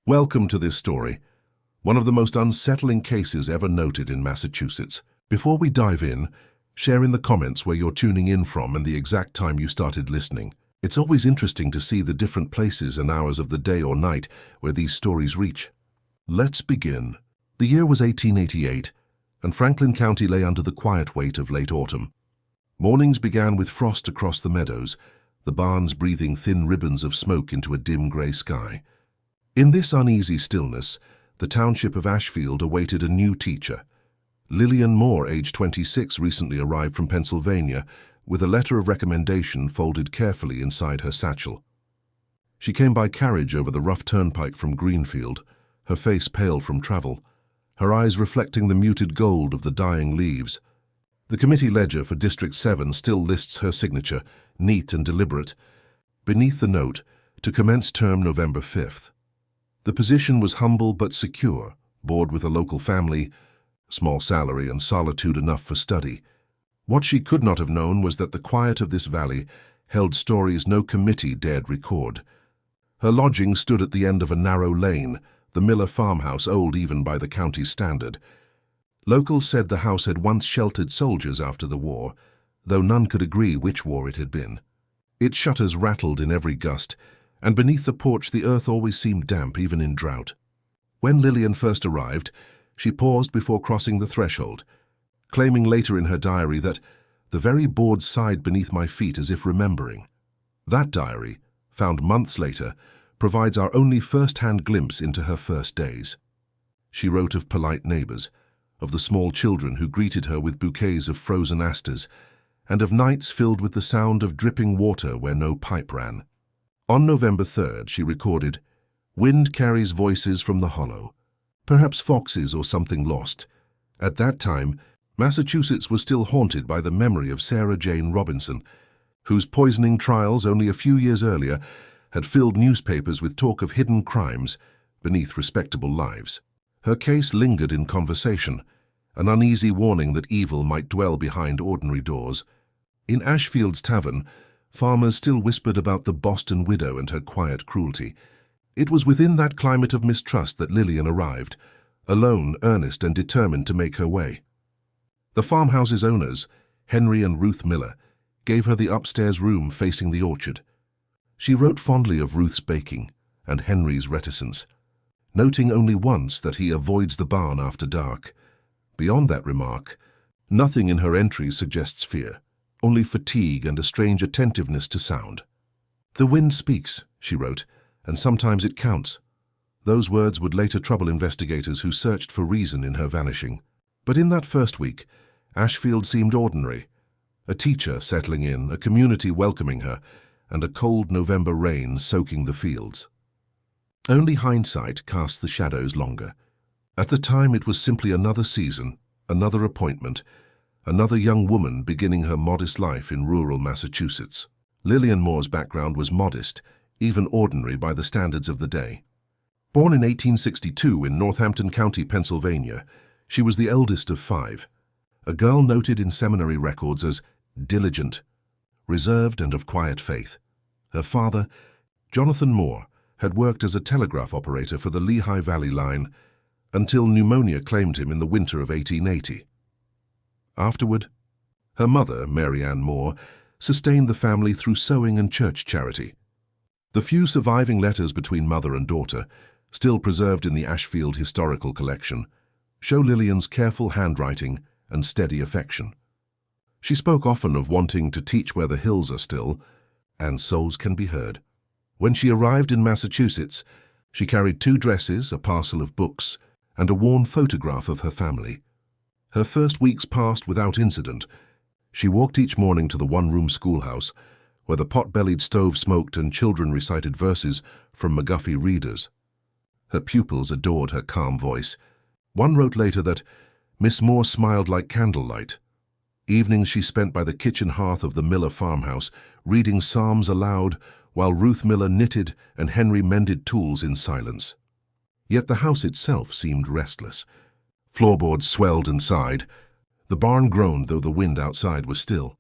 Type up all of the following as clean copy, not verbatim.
Welcome to this story, one of the most unsettling cases ever noted in Massachusetts. Before we dive in, share in the comments where you're tuning in from and the exact time you started listening. It's always interesting to see the different places and hours of the day or night where these stories reach. Let's begin. The year was 1888, and Franklin County lay under the quiet weight of late autumn. Mornings began with frost across the meadows, the barns breathing thin ribbons of smoke into a dim gray sky. In this uneasy stillness, the township of Ashfield awaited a new teacher. Lillian Moore, age 26, recently arrived from Pennsylvania with a letter of recommendation folded carefully inside her satchel. She came by carriage over the rough turnpike from Greenfield, her face pale from travel, her eyes reflecting the muted gold of the dying leaves. The committee ledger for District 7 still lists her signature, neat and deliberate. Beneath the note, to commence term November 5th. The position was humble but secure, board with a local family, small salary and solitude enough for study. What she could not have known was that the quiet of this valley held stories no committee dared record. Her lodging stood at the end of a narrow lane, the Miller farmhouse, old even by the county's standard. Locals said the house had once sheltered soldiers after the war, though none could agree which war it had been. Its shutters rattled in every gust, and beneath the porch the earth always seemed damp even in drought. When Lillian first arrived, she paused before crossing the threshold, claiming later in her diary that the very boards sighed beneath my feet as if remembering. That diary, found months later, provides our only first-hand glimpse into her first days. She wrote of polite neighbors, of the small children who greeted her with bouquets of frozen asters, and of nights filled with the sound of dripping water where no pipe ran. On November 3rd, she recorded, "Wind carries voices from the hollow, perhaps foxes or something lost." At that time, Massachusetts was still haunted by the memory of Sarah Jane Robinson, whose poisoning trials only a few years earlier had filled newspapers with talk of hidden crimes beneath respectable lives. Her case lingered in conversation, an uneasy warning that evil might dwell behind ordinary doors. In Ashfield's tavern, farmers still whispered about the Boston widow and her quiet cruelty. It was within that climate of mistrust that Lillian arrived, alone, earnest, and determined to make her way. The farmhouse's owners, Henry and Ruth Miller, gave her the upstairs room facing the orchard. She wrote fondly of Ruth's baking and Henry's reticence, noting only once that he avoids the barn after dark. Beyond that remark, nothing in her entries suggests fear, only fatigue and a strange attentiveness to sound. "The wind speaks," she wrote, "and sometimes it counts." Those words would later trouble investigators who searched for reason in her vanishing. But in that first week, Ashfield seemed ordinary. A teacher settling in, a community welcoming her, and a cold November rain soaking the fields. Only hindsight casts the shadows longer. At the time it was simply another season, another appointment, another young woman beginning her modest life in rural Massachusetts. Lillian Moore's background was modest, even ordinary by the standards of the day. Born in 1862 in Northampton County, Pennsylvania, she was the eldest of 5, a girl noted in seminary records as diligent, reserved, and of quiet faith. Her father, Jonathan Moore, had worked as a telegraph operator for the Lehigh Valley Line until pneumonia claimed him in the winter of 1880. Afterward, her mother, Mary Ann Moore, sustained the family through sewing and church charity. The few surviving letters between mother and daughter, still preserved in the Ashfield Historical Collection, show Lillian's careful handwriting and steady affection. She spoke often of wanting to teach where the hills are still, and souls can be heard. When she arrived in Massachusetts, she carried 2 dresses, a parcel of books, and a worn photograph of her family. Her first weeks passed without incident. She walked each morning to the one-room schoolhouse, where the pot-bellied stove smoked and children recited verses from McGuffey readers. Her pupils adored her calm voice. One wrote later that Miss Moore smiled like candlelight. Evenings she spent by the kitchen hearth of the Miller farmhouse, reading psalms aloud, while Ruth Miller knitted and Henry mended tools in silence. Yet the house itself seemed restless. Floorboards swelled and sighed. The barn groaned, though the wind outside was still.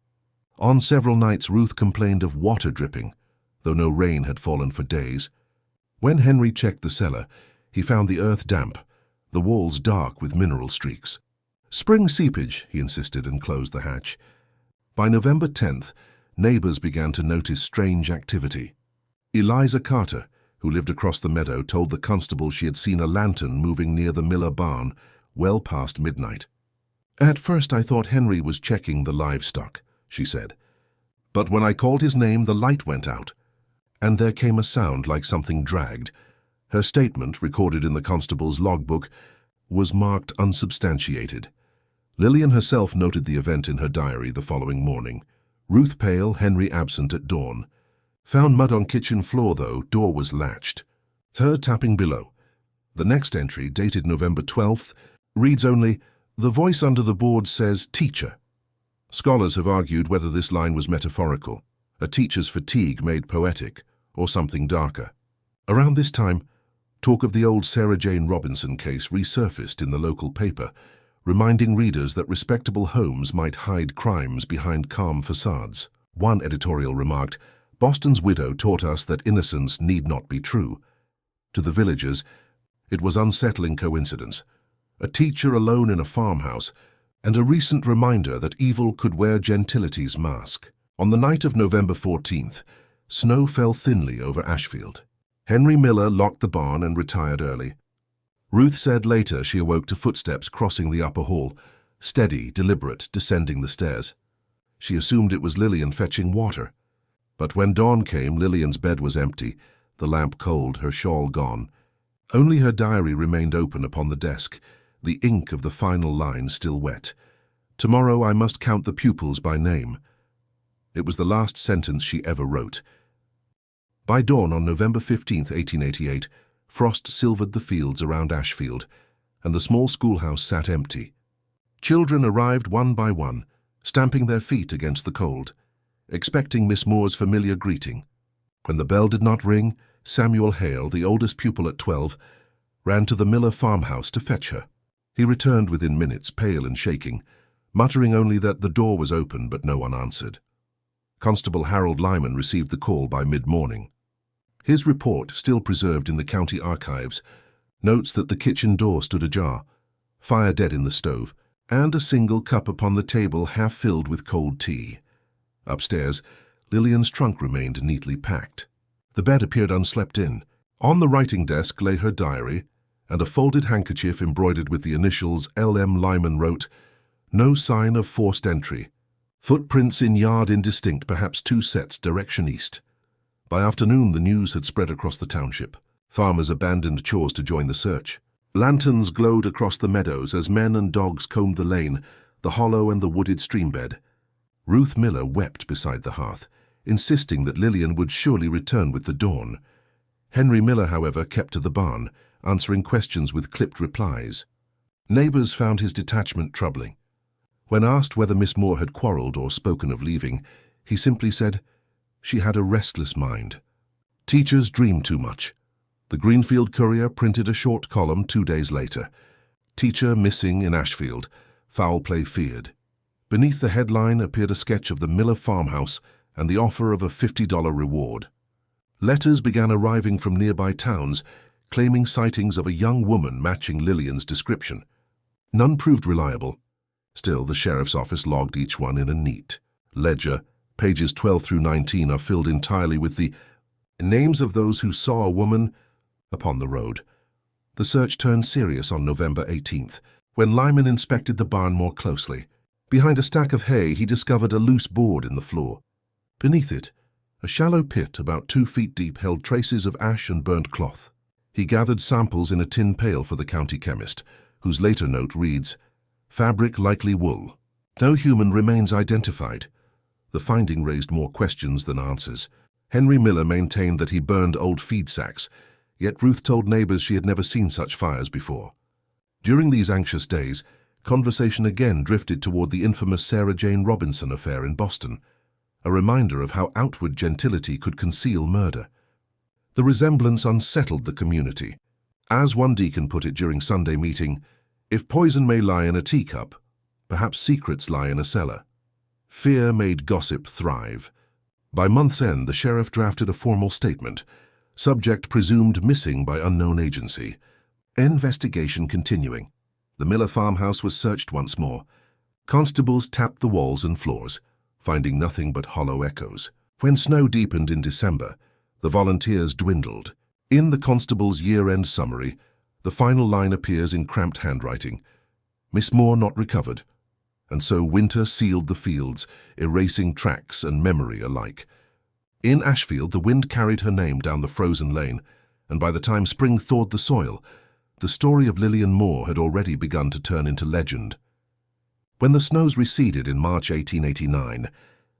On several nights Ruth complained of water dripping, though no rain had fallen for days. When Henry checked the cellar, He found the earth damp, the walls dark with mineral streaks. "Spring seepage," he insisted, and closed the hatch. By November 10th, neighbors began to notice strange activity. Eliza Carter, who lived across the meadow, told the constable she had seen a lantern moving near the Miller barn well past midnight. "At first I thought Henry was checking the livestock," she said. "But when I called his name, the light went out, and there came a sound like something dragged." Her statement, recorded in the constable's logbook, was marked unsubstantiated. Lillian herself noted the event in her diary the following morning. "Ruth pale, Henry absent at dawn. Found mud on kitchen floor though, door was latched. Third tapping below." The next entry, dated November 12th, reads only, "The voice under the board says teacher." Scholars have argued whether this line was metaphorical, a teacher's fatigue made poetic, or something darker. Around this time, talk of the old Sarah Jane Robinson case resurfaced in the local paper, reminding readers that respectable homes might hide crimes behind calm facades. One editorial remarked, "Boston's widow taught us that innocence need not be true." To the villagers, it was unsettling coincidence. A teacher alone in a farmhouse, and a recent reminder that evil could wear gentility's mask. On the night of November 14th, snow fell thinly over Ashfield. Henry Miller locked the barn and retired early. Ruth said later she awoke to footsteps crossing the upper hall, steady, deliberate, descending the stairs. She assumed it was Lillian fetching water. But when dawn came, Lillian's bed was empty, the lamp cold, her shawl gone. Only her diary remained open upon the desk, the ink of the final line still wet. "Tomorrow I must count the pupils by name." It was the last sentence she ever wrote. By dawn on November 15, 1888, frost silvered the fields around Ashfield, and the small schoolhouse sat empty. Children arrived one by one, stamping their feet against the cold, expecting Miss Moore's familiar greeting. When the bell did not ring, Samuel Hale, the oldest pupil at 12, ran to the Miller farmhouse to fetch her. He returned within minutes, pale and shaking, muttering only that the door was open but no one answered. Constable Harold Lyman received the call by mid-morning. His report, still preserved in the county archives, notes that the kitchen door stood ajar, fire dead in the stove, and a single cup upon the table half filled with cold tea. Upstairs, Lillian's trunk remained neatly packed. The bed appeared unslept in. On the writing desk lay her diary, and a folded handkerchief embroidered with the initials L.M. Lyman wrote, "No sign of forced entry. Footprints in yard indistinct, perhaps 2 sets, direction east." By afternoon, the news had spread across the township. Farmers abandoned chores to join the search. Lanterns glowed across the meadows as men and dogs combed the lane, the hollow and the wooded streambed. Ruth Miller wept beside the hearth, insisting that Lillian would surely return with the dawn. Henry Miller, however, kept to the barn, answering questions with clipped replies. Neighbors found his detachment troubling. When asked whether Miss Moore had quarreled or spoken of leaving, he simply said, "She had a restless mind." Teachers dream too much. The Greenfield Courier printed a short column 2 days later. "Teacher missing in Ashfield. Foul play feared." Beneath the headline appeared a sketch of the Miller farmhouse and the offer of a $50 reward. Letters began arriving from nearby towns, claiming sightings of a young woman matching Lillian's description. None proved reliable. Still, the sheriff's office logged each one in a neat ledger. Pages 12 through 19 are filled entirely with the names of those who saw a woman upon the road. The search turned serious on November 18th, when Lyman inspected the barn more closely. Behind a stack of hay, he discovered a loose board in the floor. Beneath it, a shallow pit about 2 feet deep held traces of ash and burnt cloth. He gathered samples in a tin pail for the county chemist, whose later note reads, "Fabric likely wool. No human remains identified." The finding raised more questions than answers. Henry Miller maintained that he burned old feed sacks, yet Ruth told neighbors she had never seen such fires before. During these anxious days, conversation again drifted toward the infamous Sarah Jane Robinson affair in Boston, a reminder of how outward gentility could conceal murder. The resemblance unsettled the community. As one deacon put it during Sunday meeting, "If poison may lie in a teacup, perhaps secrets lie in a cellar." Fear made gossip thrive. By month's end, the sheriff drafted a formal statement. Subject presumed missing by unknown agency. Investigation continuing. The Miller farmhouse was searched once more. Constables tapped the walls and floors, finding nothing but hollow echoes. When snow deepened in December, the volunteers dwindled. In the constable's year-end summary, the final line appears in cramped handwriting. Miss Moore not recovered. And so winter sealed the fields, erasing tracks and memory alike. In Ashfield, the wind carried her name down the frozen lane, and by the time spring thawed the soil, the story of Lillian Moore had already begun to turn into legend. When the snows receded in March 1889,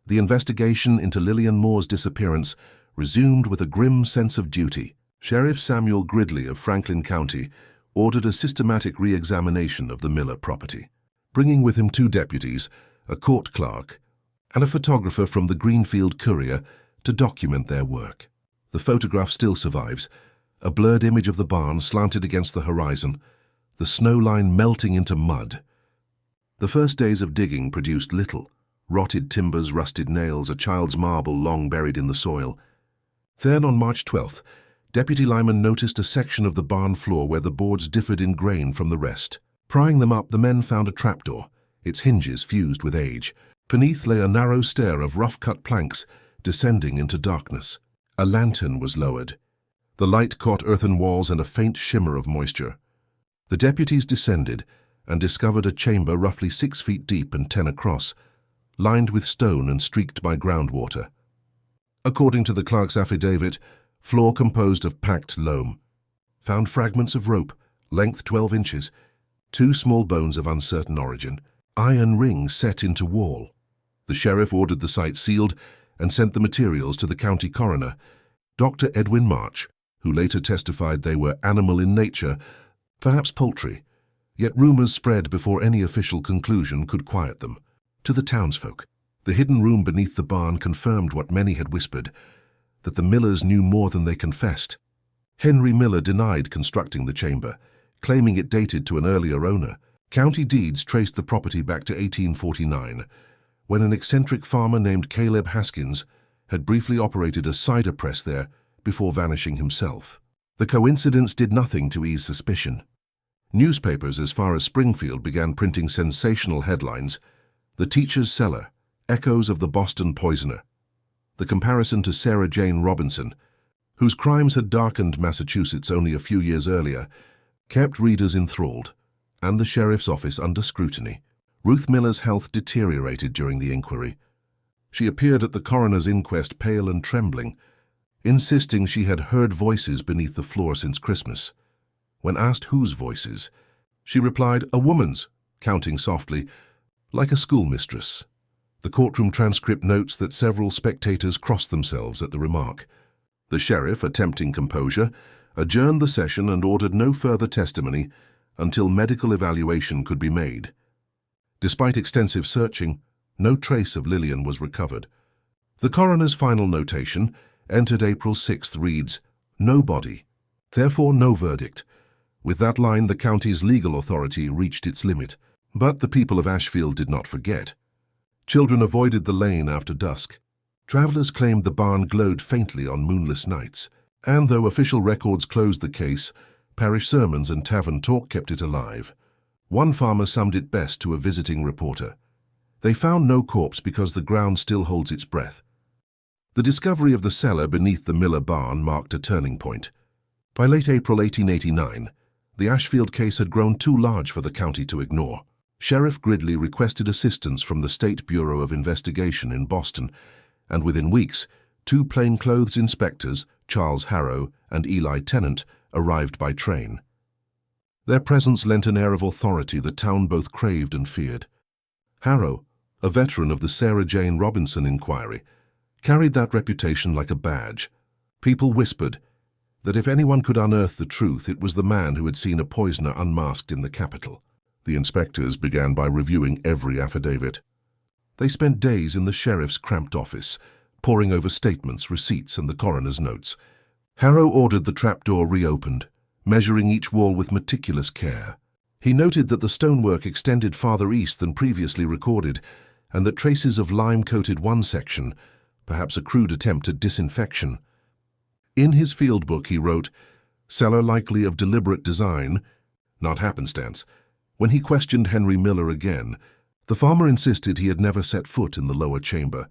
the investigation into Lillian Moore's disappearance resumed with a grim sense of duty. Sheriff Samuel Gridley of Franklin County ordered a systematic re-examination of the Miller property, bringing with him 2 deputies, a court clerk, and a photographer from the Greenfield Courier to document their work. The photograph still survives, a blurred image of the barn slanted against the horizon, the snow line melting into mud. The first days of digging produced little: rotted timbers, rusted nails, a child's marble long buried in the soil. Then, on March 12th, Deputy Lyman noticed a section of the barn floor where the boards differed in grain from the rest. Prying them up, the men found a trapdoor, its hinges fused with age. Beneath lay a narrow stair of rough-cut planks, descending into darkness. A lantern was lowered. The light caught earthen walls and a faint shimmer of moisture. The deputies descended and discovered a chamber roughly 6 feet deep and 10 across, lined with stone and streaked by groundwater. According to the clerk's affidavit, floor composed of packed loam. Found fragments of rope, length 12 inches, 2 small bones of uncertain origin, iron rings set into wall. The sheriff ordered the site sealed and sent the materials to the county coroner, Dr. Edwin March, who later testified they were animal in nature, perhaps poultry. Yet rumors spread before any official conclusion could quiet them. To the townsfolk, the hidden room beneath the barn confirmed what many had whispered, that the Millers knew more than they confessed. Henry Miller denied constructing the chamber, claiming it dated to an earlier owner. County deeds traced the property back to 1849, when an eccentric farmer named Caleb Haskins had briefly operated a cider press there before vanishing himself. The coincidence did nothing to ease suspicion. Newspapers as far as Springfield began printing sensational headlines: "The Teacher's Cellar, Echoes of the Boston Poisoner." The comparison to Sarah Jane Robinson, whose crimes had darkened Massachusetts only a few years earlier, kept readers enthralled, and the sheriff's office under scrutiny. Ruth Miller's health deteriorated during the inquiry. She appeared at the coroner's inquest pale and trembling, insisting she had heard voices beneath the floor since Christmas. When asked whose voices, she replied, "A woman's," counting softly, like a schoolmistress. The courtroom transcript notes that several spectators crossed themselves at the remark. The sheriff, attempting composure, adjourned the session and ordered no further testimony until medical evaluation could be made. Despite extensive searching, no trace of Lillian was recovered. The coroner's final notation, entered April 6th, reads, "No body, therefore no verdict." With that line, the county's legal authority reached its limit. But the people of Ashfield did not forget. Children avoided the lane after dusk. Travelers claimed the barn glowed faintly on moonless nights. And though official records closed the case, parish sermons and tavern talk kept it alive. One farmer summed it best to a visiting reporter: "They found no corpse because the ground still holds its breath." The discovery of the cellar beneath the Miller barn marked a turning point. By late April 1889, the Ashfield case had grown too large for the county to ignore. Sheriff Gridley requested assistance from the State Bureau of Investigation in Boston, and within weeks, 2 plainclothes inspectors, Charles Harrow and Eli Tennant, arrived by train. Their presence lent an air of authority the town both craved and feared. Harrow, a veteran of the Sarah Jane Robinson inquiry, carried that reputation like a badge. People whispered that if anyone could unearth the truth, it was the man who had seen a poisoner unmasked in the capital. The inspectors began by reviewing every affidavit. They spent days in the sheriff's cramped office, poring over statements, receipts, and the coroner's notes. Harrow ordered the trapdoor reopened, measuring each wall with meticulous care. He noted that the stonework extended farther east than previously recorded, and that traces of lime coated one section, perhaps a crude attempt at disinfection. In his field book he wrote, Cellar likely of deliberate design, not happenstance. When he questioned Henry Miller again, the farmer insisted he had never set foot in the lower chamber,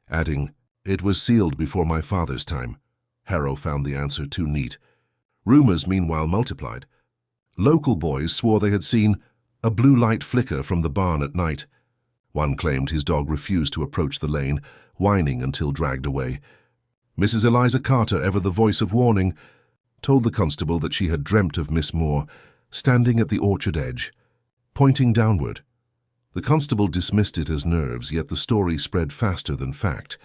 adding, "It was sealed before my father's time." Harrow found the answer too neat. Rumors, meanwhile, multiplied. Local boys swore they had seen a blue light flicker from the barn at night. One claimed his dog refused to approach the lane, whining until dragged away. Mrs. Eliza Carter, ever the voice of warning, told the constable that she had dreamt of Miss Moore, standing at the orchard edge, pointing downward. The constable dismissed it as nerves, yet the story spread faster than fact.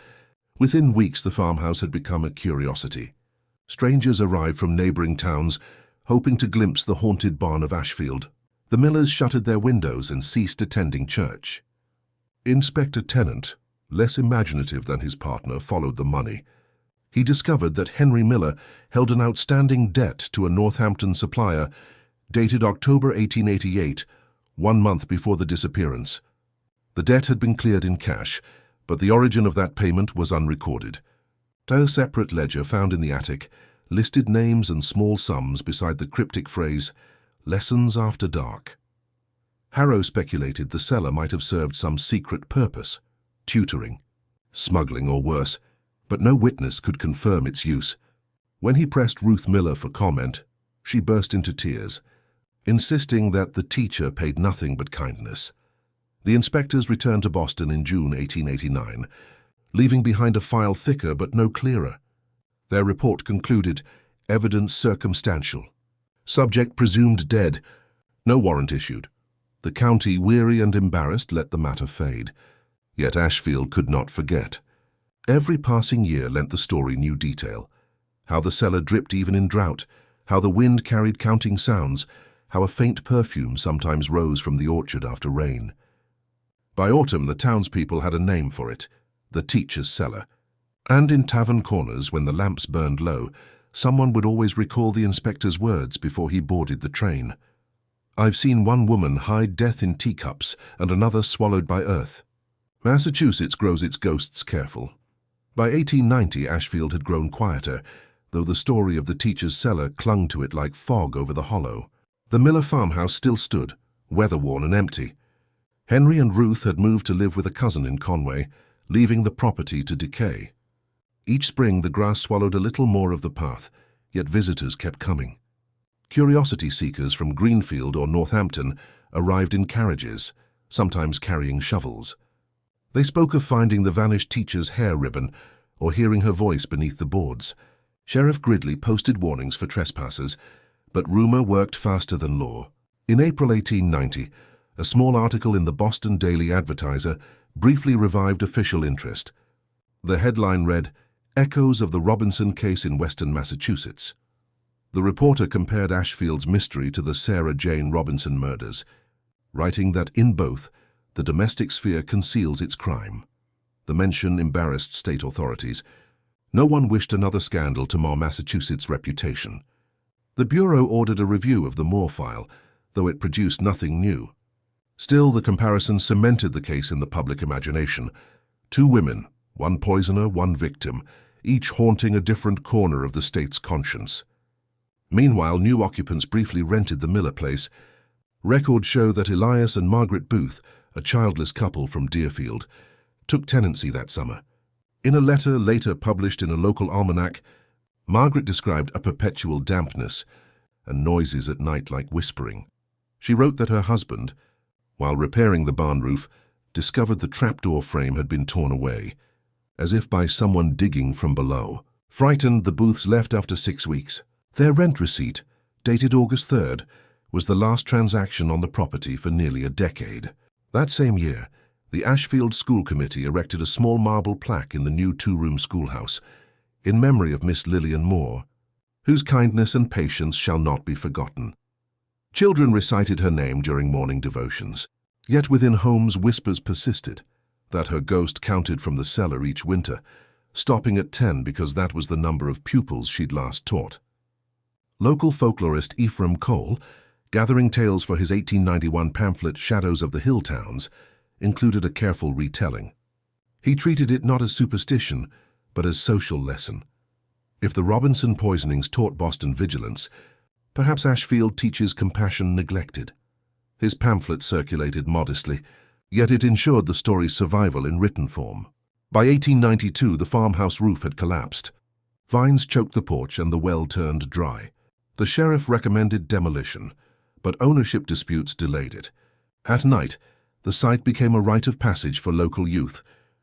Within weeks, the farmhouse had become a curiosity. Strangers arrived from neighboring towns, hoping to glimpse the haunted barn of Ashfield. The Millers shuttered their windows and ceased attending church. Inspector Tennant, less imaginative than his partner, followed the money. He discovered that Henry Miller held an outstanding debt to a Northampton supplier, dated October 1888, 1 month before the disappearance. The debt had been cleared in cash, but the origin of that payment was unrecorded. A separate ledger found in the attic listed names and small sums beside the cryptic phrase, "Lessons after dark." Harrow speculated the cellar might have served some secret purpose, tutoring, smuggling or worse, but no witness could confirm its use. When he pressed Ruth Miller for comment, she burst into tears, insisting that the teacher paid nothing but kindness. The inspectors returned to Boston in June 1889, leaving behind a file thicker but no clearer. Their report concluded, evidence circumstantial. Subject presumed dead. No warrant issued. The county, weary and embarrassed, let the matter fade. Yet Ashfield could not forget. Every passing year lent the story new detail. How the cellar dripped even in drought, how the wind carried counting sounds, how a faint perfume sometimes rose from the orchard after rain. By autumn, the townspeople had a name for it, the teacher's cellar. And in tavern corners, when the lamps burned low, someone would always recall the inspector's words before he boarded the train. "I've seen one woman hide death in teacups and another swallowed by earth." Massachusetts grows its ghosts careful. By 1890, Ashfield had grown quieter, though the story of the teacher's cellar clung to it like fog over the hollow. The Miller farmhouse still stood, weather-worn and empty. Henry and Ruth had moved to live with a cousin in Conway, leaving the property to decay. Each spring, the grass swallowed a little more of the path, yet visitors kept coming. Curiosity seekers from Greenfield or Northampton arrived in carriages, sometimes carrying shovels. They spoke of finding the vanished teacher's hair ribbon or hearing her voice beneath the boards. Sheriff Gridley posted warnings for trespassers, but rumor worked faster than law. In April 1890, a small article in the Boston Daily Advertiser briefly revived official interest. The headline read, "Echoes of the Robinson Case in Western Massachusetts." The reporter compared Ashfield's mystery to the Sarah Jane Robinson murders, writing that in both, the domestic sphere conceals its crime. The mention embarrassed state authorities. No one wished another scandal to mar Massachusetts' reputation. The Bureau ordered a review of the Moore file, though it produced nothing new. Still, the comparison cemented the case in the public imagination. 2 women, one poisoner, one victim, each haunting a different corner of the state's conscience. Meanwhile, new occupants briefly rented the Miller place. Records show that Elias and Margaret Booth, a childless couple from Deerfield, took tenancy that summer. In a letter later published in a local almanac, Margaret described a perpetual dampness and noises at night like whispering. She wrote that her husband, while repairing the barn roof, discovered the trapdoor frame had been torn away, as if by someone digging from below. Frightened, the Booths left after 6 weeks. Their rent receipt, dated August 3rd, was the last transaction on the property for nearly a decade. That same year, the Ashfield School Committee erected a small marble plaque in the new 2-room schoolhouse, in memory of Miss Lillian Moore, whose kindness and patience shall not be forgotten. Children recited her name during morning devotions, yet within homes whispers persisted that her ghost counted from the cellar each winter, stopping at 10 because that was the number of pupils she'd last taught. Local folklorist Ephraim Cole, gathering tales for his 1891 pamphlet Shadows of the Hill Towns, included a careful retelling. He treated it not as superstition, but as social lesson. If the Robinson poisonings taught Boston vigilance, perhaps Ashfield teaches compassion neglected. His pamphlet circulated modestly, yet it ensured the story's survival in written form. By 1892, the farmhouse roof had collapsed. Vines choked the porch and the well turned dry. The sheriff recommended demolition, but ownership disputes delayed it. At night, the site became a rite of passage for local youth,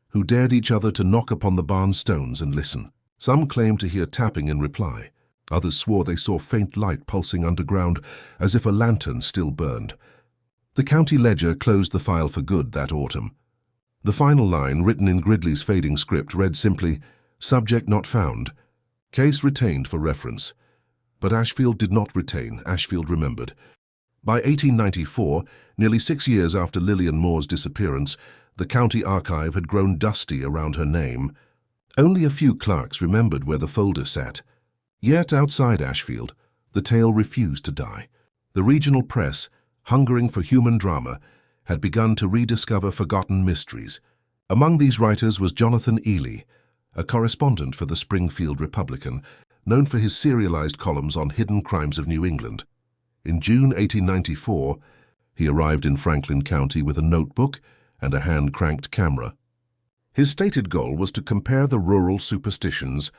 who dared each other to knock upon the barn stones and listen. Some claimed to hear tapping in reply. Others swore they saw faint light pulsing underground, as if a lantern still burned. The county ledger closed the file for good that autumn. The final line, written in Gridley's fading script, read simply, "Subject not found. Case retained for reference." But Ashfield did not retain, Ashfield remembered. By 1894, nearly 6 years after Lillian Moore's disappearance, the county archive had grown dusty around her name. Only a few clerks remembered where the folder sat. Yet outside Ashfield, the tale refused to die. The regional press, hungering for human drama, had begun to rediscover forgotten mysteries. Among these writers was Jonathan Ely, a correspondent for the Springfield Republican, known for his serialized columns on hidden crimes of New England. In June 1894, he arrived in Franklin County with a notebook and a hand-cranked camera. His stated goal was to compare the rural superstitions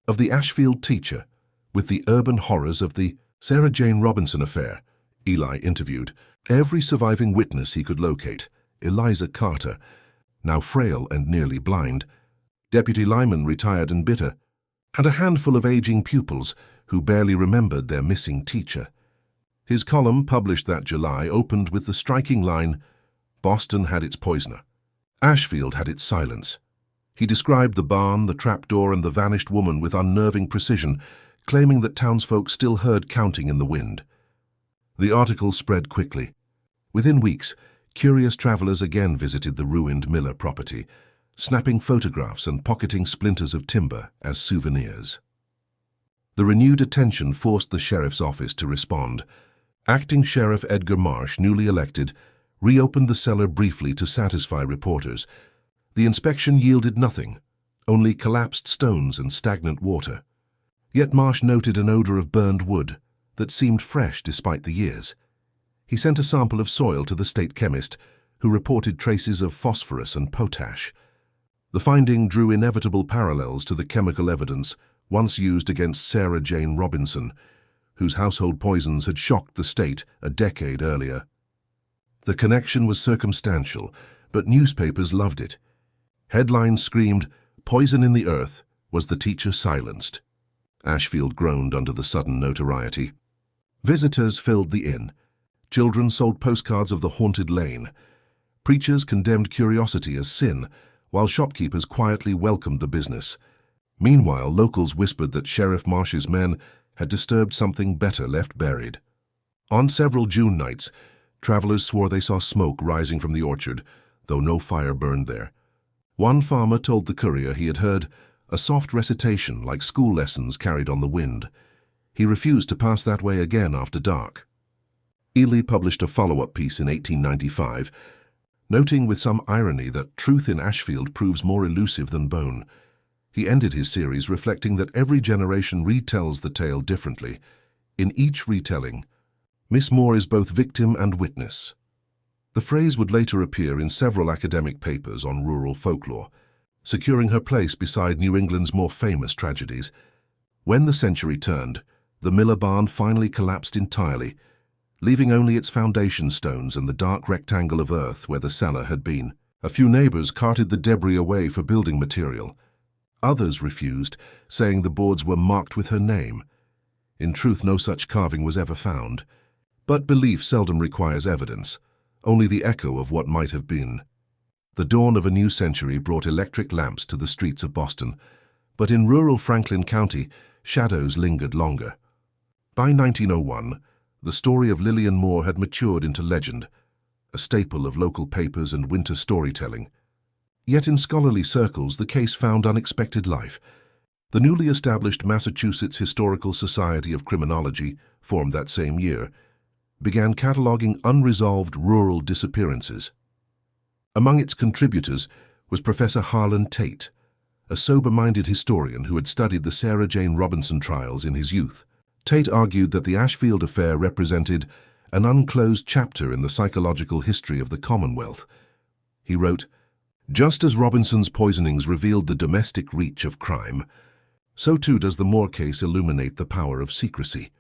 of the Ashfield teacher with the urban horrors of the Sarah Jane Robinson affair. Ely interviewed every surviving witness he could locate: Eliza Carter, now frail and nearly blind, Deputy Lyman, retired and bitter, and a handful of aging pupils who barely remembered their missing teacher. His column, published that July, opened with the striking line, "Boston had its poisoner. Ashfield had its silence." He described the barn, the trapdoor, and the vanished woman with unnerving precision, claiming that townsfolk still heard counting in the wind. The article spread quickly. Within weeks, curious travelers again visited the ruined Miller property, snapping photographs and pocketing splinters of timber as souvenirs. The renewed attention forced the sheriff's office to respond. Acting Sheriff Edgar Marsh, newly elected, reopened the cellar briefly to satisfy reporters. The inspection yielded nothing, only collapsed stones and stagnant water. Yet Marsh noted an odor of burned wood that seemed fresh despite the years. He sent a sample of soil to the state chemist, who reported traces of phosphorus and potash. The finding drew inevitable parallels to the chemical evidence once used against Sarah Jane Robinson, whose household poisons had shocked the state a decade earlier. The connection was circumstantial, but newspapers loved it. Headlines screamed, "Poison in the earth, was the teacher silenced?" Ashfield groaned under the sudden notoriety. Visitors filled the inn. Children sold postcards of the haunted lane. Preachers condemned curiosity as sin, while shopkeepers quietly welcomed the business. Meanwhile, locals whispered that Sheriff Marsh's men had disturbed something better left buried. On several June nights, travelers swore they saw smoke rising from the orchard, though no fire burned there. One farmer told the courier he had heard a soft recitation like school lessons carried on the wind. He refused to pass that way again after dark. Ely published a follow-up piece in 1895, noting with some irony that truth in Ashfield proves more elusive than bone. He ended his series reflecting that every generation retells the tale differently. In each retelling, Miss Moore is both victim and witness. The phrase would later appear in several academic papers on rural folklore, securing her place beside New England's more famous tragedies. When the century turned, the Miller barn finally collapsed entirely, leaving only its foundation stones and the dark rectangle of earth where the cellar had been. A few neighbors carted the debris away for building material. Others refused, saying the boards were marked with her name. In truth, no such carving was ever found. But belief seldom requires evidence, only the echo of what might have been. The dawn of a new century brought electric lamps to the streets of Boston, but in rural Franklin County, shadows lingered longer. By 1901, the story of Lillian Moore had matured into legend, a staple of local papers and winter storytelling. Yet in scholarly circles, the case found unexpected life. The newly established Massachusetts Historical Society of Criminology, formed that same year, began cataloging unresolved rural disappearances. Among its contributors was Professor Harlan Tate, a sober-minded historian who had studied the Sarah Jane Robinson trials in his youth. Tate argued that the Ashfield affair represented an unclosed chapter in the psychological history of the Commonwealth. He wrote, "Just as Robinson's poisonings revealed the domestic reach of crime, so too does the Moore case illuminate the power of secrecy."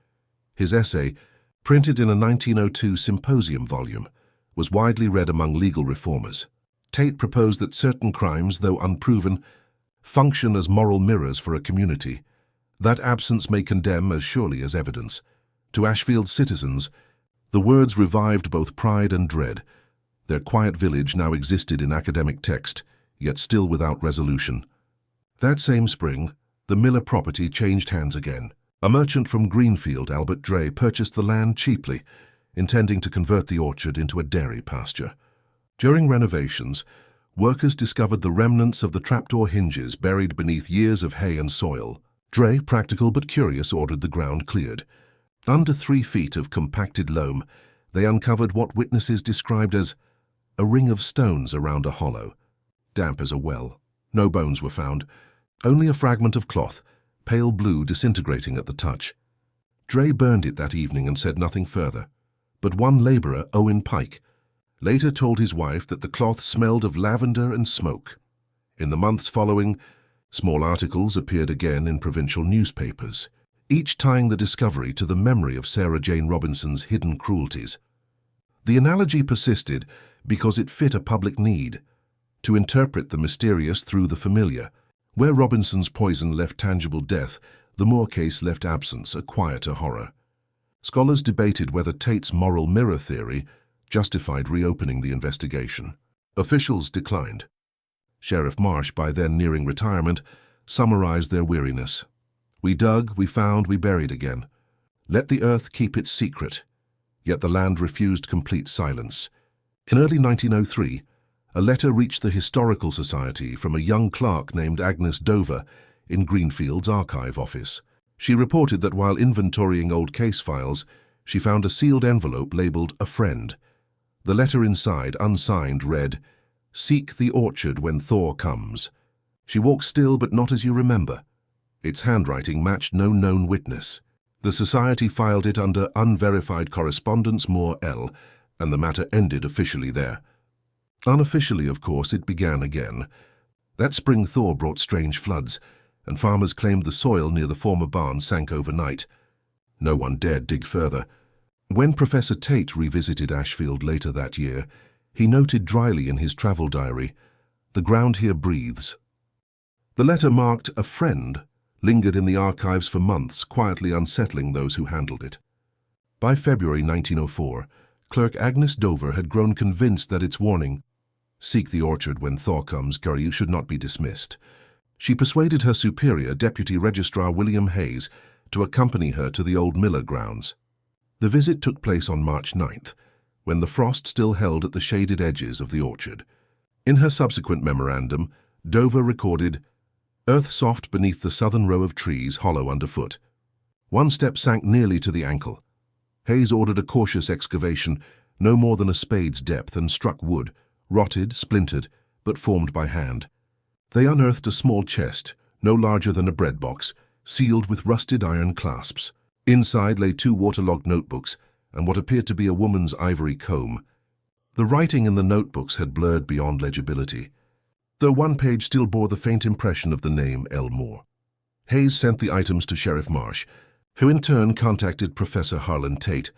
His essay, printed in a 1902 symposium volume, was widely read among legal reformers. Tate proposed that certain crimes, though unproven, function as moral mirrors for a community. That absence may condemn as surely as evidence. To Ashfield's citizens, the words revived both pride and dread. Their quiet village now existed in academic text, yet still without resolution. That same spring, the Miller property changed hands again. A merchant from Greenfield, Albert Dray, purchased the land cheaply, intending to convert the orchard into a dairy pasture. During renovations, workers discovered the remnants of the trapdoor hinges buried beneath years of hay and soil. Dray, practical but curious, ordered the ground cleared. Under 3 feet of compacted loam, they uncovered what witnesses described as a ring of stones around a hollow, damp as a well. No bones were found, only a fragment of cloth, pale blue, disintegrating at the touch. Dray burned it that evening and said nothing further. But one labourer, Owen Pike, later told his wife that the cloth smelled of lavender and smoke. In the months following, small articles appeared again in provincial newspapers, each tying the discovery to the memory of Sarah Jane Robinson's hidden cruelties. The analogy persisted because it fit a public need, to interpret the mysterious through the familiar. Where Robinson's poison left tangible death, the Moore case left absence, a quieter horror. Scholars debated whether Tate's moral mirror theory justified reopening the investigation. Officials declined. Sheriff Marsh, by then nearing retirement, summarized their weariness. "We dug, we found, we buried again. Let the earth keep its secret." Yet the land refused complete silence. In early 1903, a letter reached the Historical Society from a young clerk named Agnes Dover in Greenfield's archive office. She reported that while inventorying old case files, she found a sealed envelope labeled "A Friend." The letter inside, unsigned, read, "Seek the orchard when Thor comes. She walks still but not as you remember." Its handwriting matched no known witness. The Society filed it under Unverified Correspondence Moore L., and the matter ended officially there. Unofficially, of course, it began again. That spring thaw brought strange floods, and farmers claimed the soil near the former barn sank overnight. No one dared dig further. When Professor Tate revisited Ashfield later that year, he noted dryly in his travel diary, "The ground here breathes." The letter marked "A Friend" lingered in the archives for months, quietly unsettling those who handled it. By February 1904, Clerk Agnes Dover had grown convinced that its warning, "Seek the orchard when Thor comes," should not be dismissed. She persuaded her superior, Deputy Registrar William Hayes, to accompany her to the old Miller grounds. The visit took place on March 9th, when the frost still held at the shaded edges of the orchard. In her subsequent memorandum, Dover recorded, "Earth soft beneath the southern row of trees, hollow underfoot. One step sank nearly to the ankle. Hayes ordered a cautious excavation, no more than a spade's depth, and struck wood, rotted, splintered, but formed by hand. They unearthed a small chest, no larger than a bread box, sealed with rusted iron clasps. Inside lay 2 waterlogged notebooks and what appeared to be a woman's ivory comb. The writing in the notebooks had blurred beyond legibility, though one page still bore the faint impression of the name L. Moore. Hayes sent the items to Sheriff Marsh, who in turn contacted Professor Harlan Tate,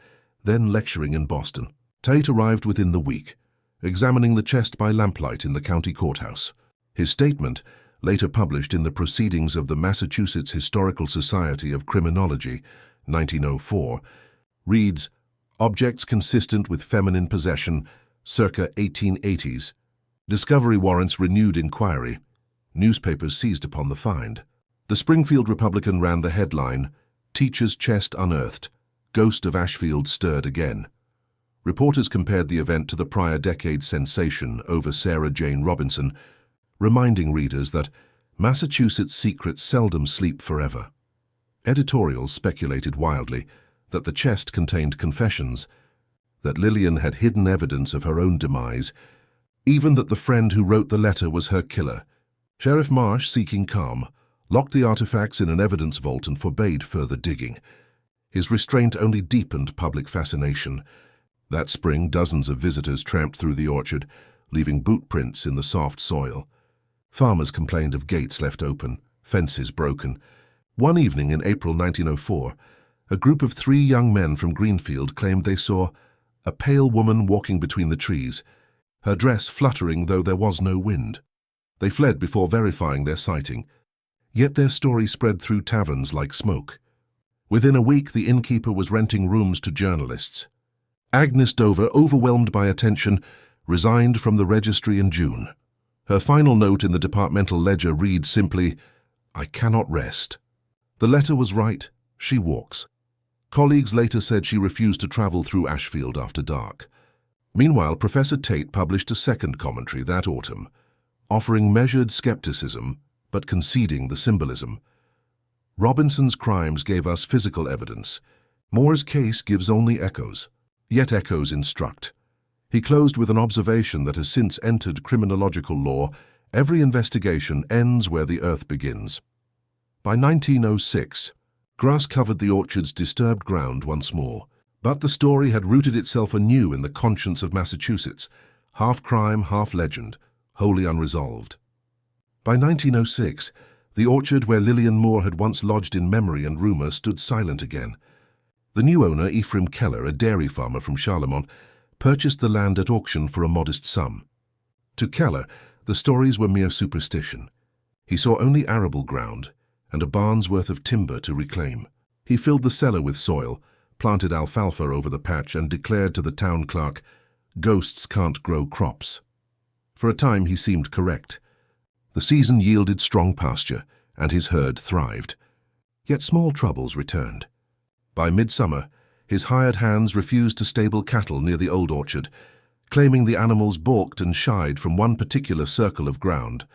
then lecturing in Boston. Tate arrived within the week, examining the chest by lamplight in the county courthouse. His statement, later published in the Proceedings of the Massachusetts Historical Society of Criminology, 1904, reads, "Objects consistent with feminine possession, circa 1880s. Discovery warrants renewed inquiry. Newspapers seized upon the find." The Springfield Republican ran the headline, "Teacher's Chest Unearthed. Ghost of Ashfield Stirred Again." Reporters compared the event to the prior decade's sensation over Sarah Jane Robinson, reminding readers that Massachusetts secrets seldom sleep forever. Editorials speculated wildly that the chest contained confessions, that Lillian had hidden evidence of her own demise, even that the friend who wrote the letter was her killer. Sheriff Marsh, seeking calm, locked the artifacts in an evidence vault and forbade further digging. His restraint only deepened public fascination. That spring, dozens of visitors tramped through the orchard, leaving boot prints in the soft soil. Farmers complained of gates left open, fences broken. One evening in April 1904, a group of 3 young men from Greenfield claimed they saw a pale woman walking between the trees, her dress fluttering though there was no wind. They fled before verifying their sighting, yet their story spread through taverns like smoke. Within a week, the innkeeper was renting rooms to journalists. Agnes Dover, overwhelmed by attention, resigned from the registry in June. Her final note in the departmental ledger reads simply, "I cannot rest." The letter was right. She walks. Colleagues later said she refused to travel through Ashfield after dark. Meanwhile, Professor Tate published a second commentary that autumn, offering measured skepticism but conceding the symbolism. Robinson's crimes gave us physical evidence. Moore's case gives only echoes, yet echoes instruct. He closed with an observation that has since entered criminological law: every investigation ends where the earth begins. By 1906, grass covered the orchard's disturbed ground once more, but the story had rooted itself anew in the conscience of Massachusetts, half crime, half legend, wholly unresolved. By 1906, the orchard where Lillian Moore had once lodged in memory and rumor stood silent again. The new owner, Ephraim Keller, a dairy farmer from Charlemont, purchased the land at auction for a modest sum. To Keller, the stories were mere superstition. He saw only arable ground and a barn's worth of timber to reclaim. He filled the cellar with soil, planted alfalfa over the patch, and declared to the town clerk, "Ghosts can't grow crops." For a time he seemed correct. The season yielded strong pasture, and his herd thrived. Yet small troubles returned. By midsummer, his hired hands refused to stable cattle near the old orchard, claiming the animals balked and shied from one particular circle of ground.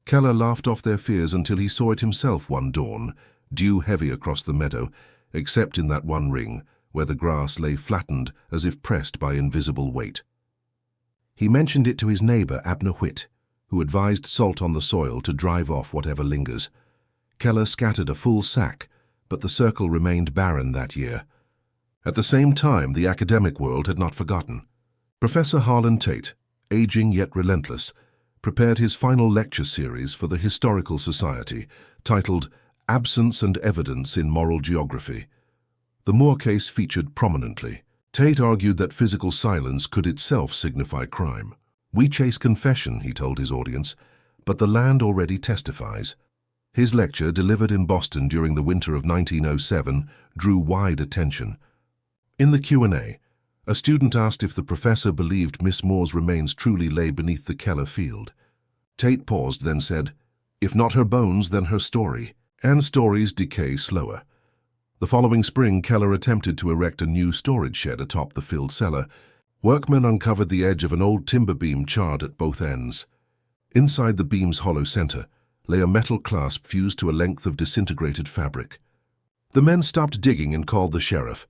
Keller laughed off their fears until he saw it himself one dawn, dew heavy across the meadow, except in that one ring, where the grass lay flattened as if pressed by invisible weight. He mentioned it to his neighbor, Abner Whitt, who advised salt on the soil to drive off whatever lingers. Keller scattered a full sack, but the circle remained barren that year. At the same time, the academic world had not forgotten. Professor Harlan Tate, aging yet relentless, prepared his final lecture series for the Historical Society, titled Absence and Evidence in Moral Geography. The Moore case featured prominently. Tate argued that physical silence could itself signify crime. "We chase confession," he told his audience, "but the land already testifies." His lecture, delivered in Boston during the winter of 1907, drew wide attention. In the Q&A, a student asked if the professor believed Miss Moore's remains truly lay beneath the Keller field. Tate paused, then said, "If not her bones, then her story." And stories decay slower. The following spring, Keller attempted to erect a new storage shed atop the filled cellar. Workmen uncovered the edge of an old timber beam charred at both ends. Inside the beam's hollow center lay a metal clasp fused to a length of disintegrated fabric. The men stopped digging and called the sheriff.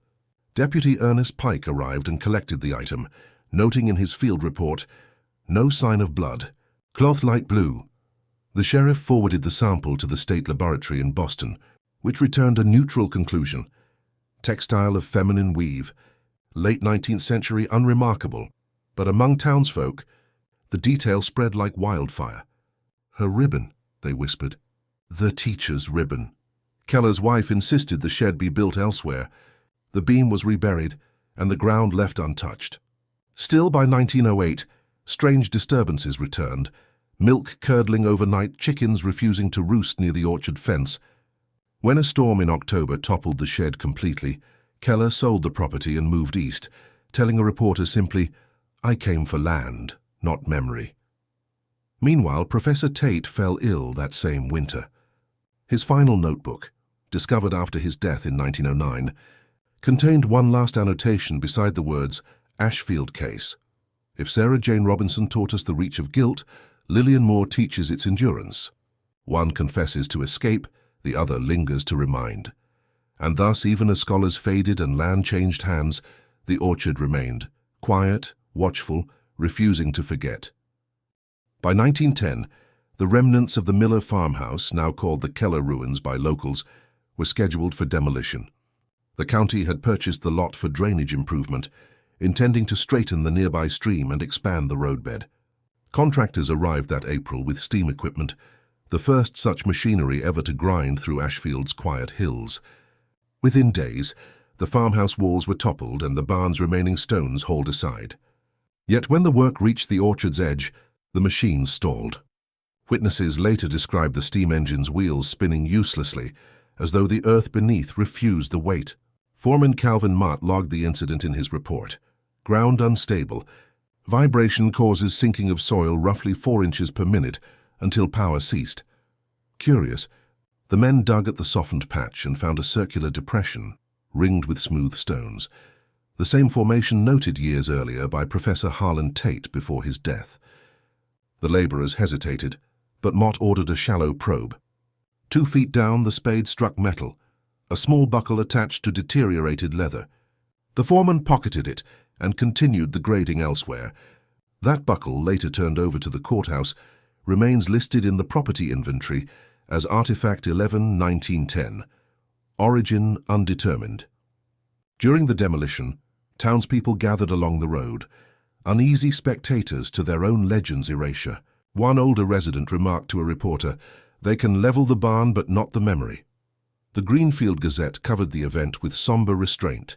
Deputy Ernest Pike arrived and collected the item, noting in his field report, "No sign of blood. Cloth light blue." The sheriff forwarded the sample to the state laboratory in Boston, which returned a neutral conclusion: textile of feminine weave, late 19th century, unremarkable. But among townsfolk, the detail spread like wildfire. "Her ribbon," they whispered. "The teacher's ribbon." Keller's wife insisted the shed be built elsewhere. The beam was reburied, and the ground left untouched. Still, by 1908, strange disturbances returned: milk curdling overnight, chickens refusing to roost near the orchard fence. When a storm in October toppled the shed completely, Keller sold the property and moved east, telling a reporter simply, "I came for land, not memory." Meanwhile, Professor Tate fell ill that same winter. His final notebook, discovered after his death in 1909, contained one last annotation beside the words, "Ashfield case. If Sarah Jane Robinson taught us the reach of guilt, Lillian Moore teaches its endurance. One confesses to escape, the other lingers to remind." And thus, even as scholars faded and land changed hands, the orchard remained, quiet, watchful, refusing to forget. By 1910, The remnants of the Miller farmhouse, now called the Keller Ruins by locals, were scheduled for demolition. The county had purchased the lot for drainage improvement, intending to straighten the nearby stream and expand the roadbed. Contractors arrived that April with steam equipment, the first such machinery ever to grind through Ashfield's quiet hills. Within days, the farmhouse walls were toppled and the barn's remaining stones hauled aside. Yet when the work reached the orchard's edge, the machines stalled. Witnesses later described the steam engine's wheels spinning uselessly, as though the earth beneath refused the weight. Foreman Calvin Mott logged the incident in his report. Ground unstable. Vibration causes sinking of soil roughly 4 inches per minute until power ceased. Curious, the men dug at the softened patch and found a circular depression, ringed with smooth stones. The same formation noted years earlier by Professor Harlan Tate before his death. The laborers hesitated, but Mott ordered a shallow probe. 2 feet down, the spade struck metal, a small buckle attached to deteriorated leather. The foreman pocketed it and continued the grading elsewhere. That buckle, later turned over to the courthouse, remains listed in the property inventory as Artifact 11-1910. Origin undetermined. During the demolition, townspeople gathered along the road, uneasy spectators to their own legend's erasure. One older resident remarked to a reporter, "They can level the barn but not the memory." The Greenfield Gazette covered the event with somber restraint,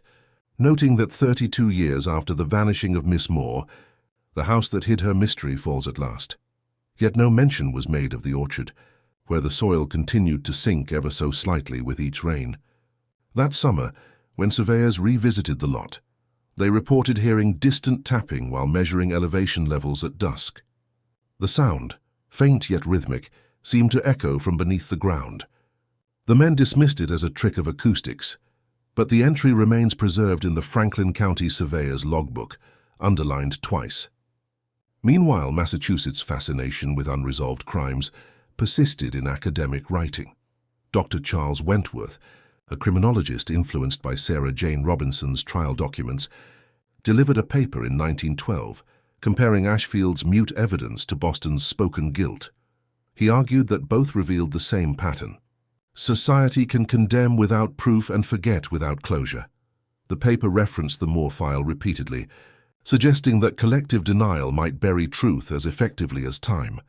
noting that 32 years after the vanishing of Miss Moore, the house that hid her mystery falls at last. Yet no mention was made of the orchard, where the soil continued to sink ever so slightly with each rain. That summer, when surveyors revisited the lot, they reported hearing distant tapping while measuring elevation levels at dusk. The sound, faint yet rhythmic, seemed to echo from beneath the ground. The men dismissed it as a trick of acoustics, but the entry remains preserved in the Franklin County Surveyor's logbook, underlined twice. Meanwhile, Massachusetts' fascination with unresolved crimes persisted in academic writing. Dr. Charles Wentworth, a criminologist influenced by Sarah Jane Robinson's trial documents, delivered a paper in 1912 comparing Ashfield's mute evidence to Boston's spoken guilt. He argued that both revealed the same pattern. Society can condemn without proof and forget without closure. The paper referenced the Moore file repeatedly, suggesting that collective denial might bury truth as effectively as time.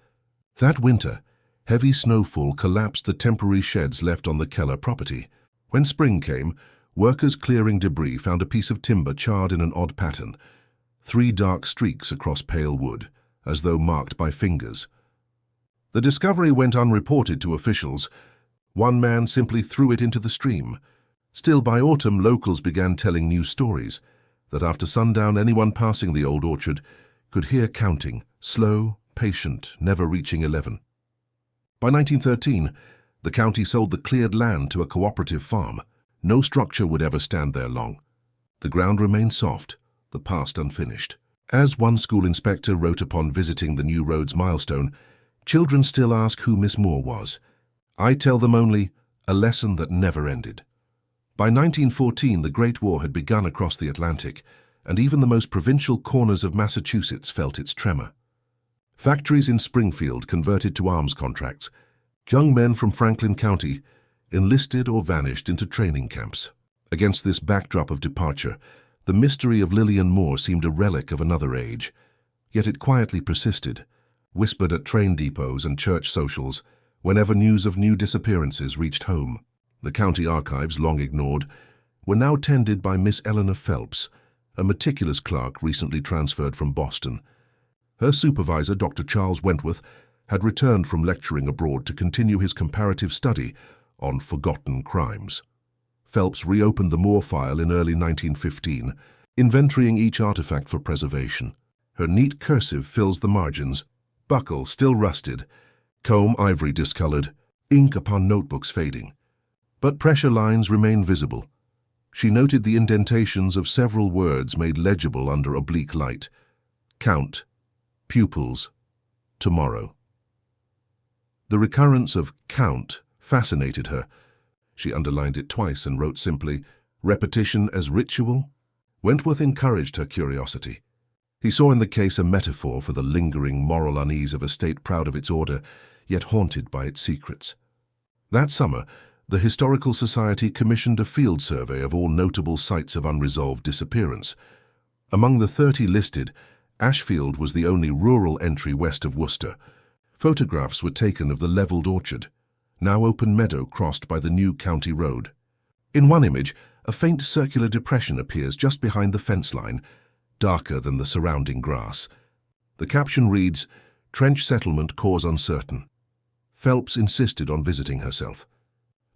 That winter, heavy snowfall collapsed the temporary sheds left on the Keller property. When spring came, workers clearing debris found a piece of timber charred in an odd pattern, 3 dark streaks across pale wood, as though marked by fingers. The discovery went unreported to officials. One man simply threw it into the stream. Still, by autumn, locals began telling new stories, that after sundown anyone passing the old orchard could hear counting, slow, patient, never reaching 11. By 1913, the county sold the cleared land to a cooperative farm. No structure would ever stand there long. The ground remained soft, the past unfinished. As one school inspector wrote upon visiting the new road's milestone, children still ask who Miss Moore was. I tell them only, a lesson that never ended. By 1914, the Great War had begun across the Atlantic, and even the most provincial corners of Massachusetts felt its tremor. Factories in Springfield converted to arms contracts. Young men from Franklin County enlisted or vanished into training camps. Against this backdrop of departure, the mystery of Lillian Moore seemed a relic of another age. Yet it quietly persisted, whispered at train depots and church socials, whenever news of new disappearances reached home. The county archives, long ignored, were now tended by Miss Eleanor Phelps, a meticulous clerk recently transferred from Boston. Her supervisor, Dr. Charles Wentworth, had returned from lecturing abroad to continue his comparative study on forgotten crimes. Phelps reopened the Moore file in early 1915, inventorying each artifact for preservation. Her neat cursive fills the margins, buckle still rusted, comb ivory discolored, ink upon notebooks fading. But pressure lines remain visible. She noted the indentations of several words made legible under oblique light. Count, pupils, tomorrow. The recurrence of count fascinated her. She underlined it twice and wrote simply, repetition as ritual. Wentworth encouraged her curiosity. He saw in the case a metaphor for the lingering moral unease of a state proud of its order, yet haunted by its secrets. That summer, the Historical Society commissioned a field survey of all notable sites of unresolved disappearance. Among the 30 listed, Ashfield was the only rural entry west of Worcester. Photographs were taken of the levelled orchard, now open meadow crossed by the new county road. In one image, a faint circular depression appears just behind the fence line, darker than the surrounding grass. The caption reads, "Trench settlement cause uncertain." Phelps insisted on visiting herself.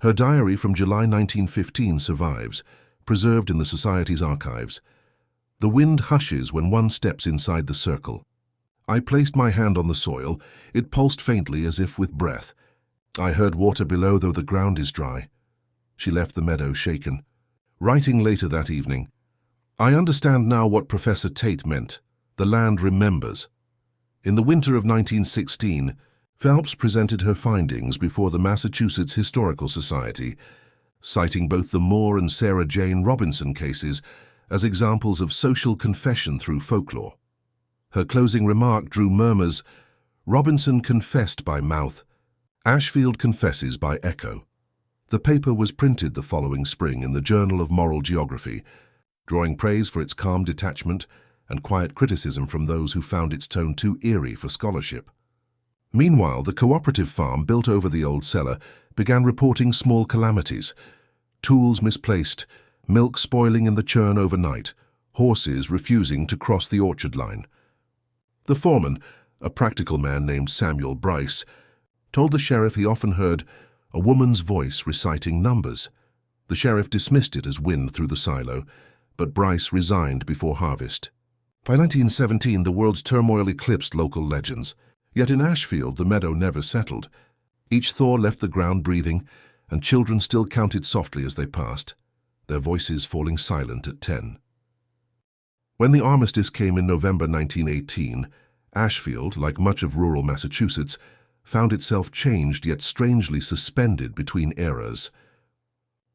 Her diary from July 1915 survives, preserved in the Society's archives. The wind hushes when one steps inside the circle. I placed my hand on the soil. It pulsed faintly as if with breath. I heard water below, though the ground is dry. She left the meadow shaken. Writing later that evening, I understand now what Professor Tate meant. The land remembers. In the winter of 1916, Phelps presented her findings before the Massachusetts Historical Society, citing both the Moore and Sarah Jane Robinson cases as examples of social confession through folklore. Her closing remark drew murmurs. Robinson confessed by mouth. Ashfield confesses by echo. The paper was printed the following spring in the Journal of Moral Geography, drawing praise for its calm detachment and quiet criticism from those who found its tone too eerie for scholarship. Meanwhile, the cooperative farm built over the old cellar began reporting small calamities: tools misplaced, milk spoiling in the churn overnight, horses refusing to cross the orchard line. The foreman, a practical man named Samuel Bryce, told the sheriff he often heard a woman's voice reciting numbers. The sheriff dismissed it as wind through the silo, but Bryce resigned before harvest. By 1917, the world's turmoil eclipsed local legends. Yet in Ashfield, the meadow never settled. Each thaw left the ground breathing, and children still counted softly as they passed, their voices falling silent at 10. When the armistice came in November 1918, Ashfield, like much of rural Massachusetts, found itself changed yet strangely suspended between eras.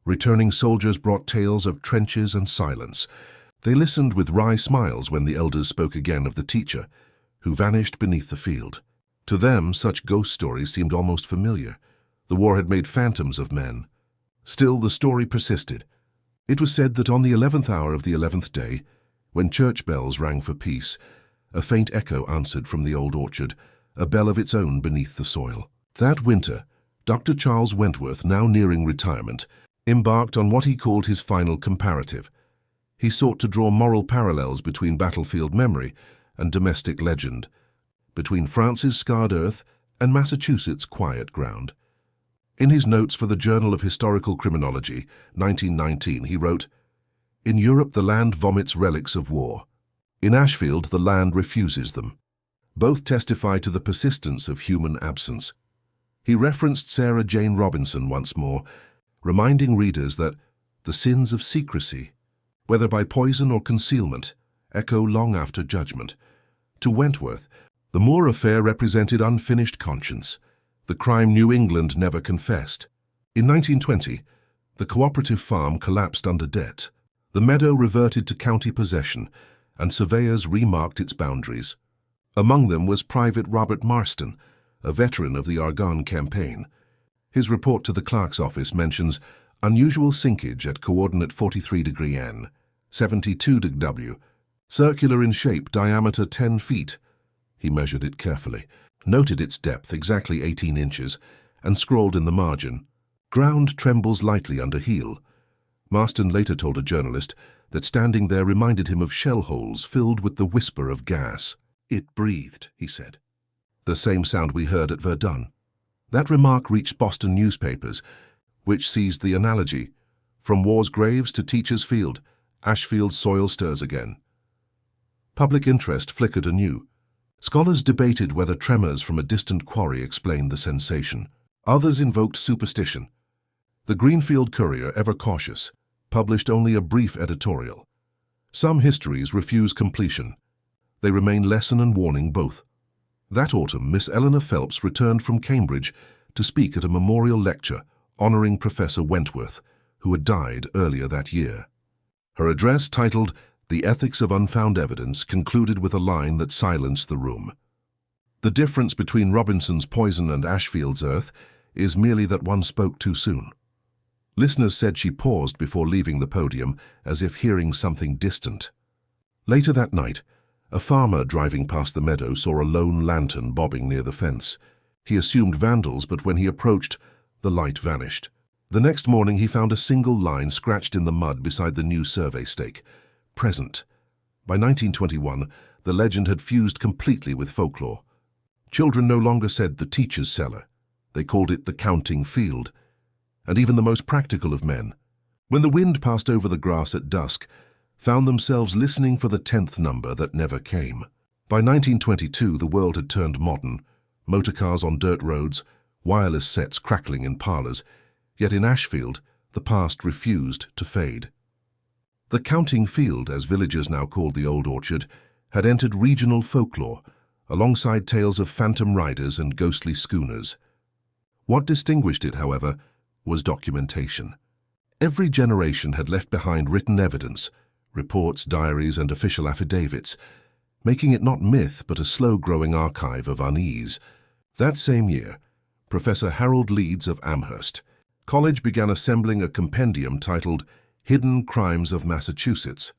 Returning soldiers brought tales of trenches and silence. They listened with wry smiles when the elders spoke again of the teacher, who vanished beneath the field. To them, such ghost stories seemed almost familiar. The war had made phantoms of men. Still, the story persisted. It was said that on the 11th hour of the 11th day, when church bells rang for peace, a faint echo answered from the old orchard, a bell of its own beneath the soil. That winter, Dr. Charles Wentworth, now nearing retirement, embarked on what he called his final comparative. He sought to draw moral parallels between battlefield memory and domestic legend, between France's scarred earth and Massachusetts' quiet ground. In his notes for the Journal of Historical Criminology, 1919, he wrote, "In Europe the land vomits relics of war. In Ashfield the land refuses them. Both testify to the persistence of human absence." He referenced Sarah Jane Robinson once more, reminding readers that the sins of secrecy, whether by poison or concealment, echo long after judgment. To Wentworth, the Moore affair represented unfinished conscience, the crime New England never confessed. In 1920, the cooperative farm collapsed under debt. The meadow reverted to county possession, and surveyors remarked its boundaries. Among them was Private Robert Marston, a veteran of the Argonne campaign. His report to the clerk's office mentions unusual sinkage at coordinate 43° N, 72° W, circular in shape, diameter 10 feet. He measured it carefully, noted its depth, exactly 18 inches, and scrawled in the margin, "Ground trembles lightly under heel." Marston later told a journalist that standing there reminded him of shell holes filled with the whisper of gas. "It breathed," he said. The same sound we heard at Verdun. That remark reached Boston newspapers, which seized the analogy. From war's graves to teacher's field, Ashfield's soil stirs again. Public interest flickered anew. Scholars debated whether tremors from a distant quarry explained the sensation. Others invoked superstition. The Greenfield Courier, ever cautious, published only a brief editorial. Some histories refuse completion. They remain lesson and warning both. That autumn, Miss Eleanor Phelps returned from Cambridge to speak at a memorial lecture honoring Professor Wentworth, who had died earlier that year. Her address, titled "The Ethics of Unfound Evidence," concluded with a line that silenced the room. The difference between Robinson's Poison and Ashfield's Earth is merely that one spoke too soon. Listeners said she paused before leaving the podium, as if hearing something distant. Later that night, a farmer driving past the meadow saw a lone lantern bobbing near the fence. He assumed vandals, but when he approached, the light vanished. The next morning he found a single line scratched in the mud beside the new survey stake: present. By 1921, the legend had fused completely with folklore. Children no longer said the teacher's cellar. They called it the counting field. And even the most practical of men, when the wind passed over the grass at dusk, found themselves listening for the 10th number that never came. By 1922, the world had turned modern. Motorcars on dirt roads, wireless sets crackling in parlors. Yet in Ashfield, the past refused to fade. The counting field, as villagers now called the old orchard, had entered regional folklore, alongside tales of phantom riders and ghostly schooners. What distinguished it, however, was documentation. Every generation had left behind written evidence, reports, diaries, and official affidavits, making it not myth but a slow-growing archive of unease. That same year, Professor Harold Leeds of Amherst College began assembling a compendium titled Hidden Crimes of Massachusetts,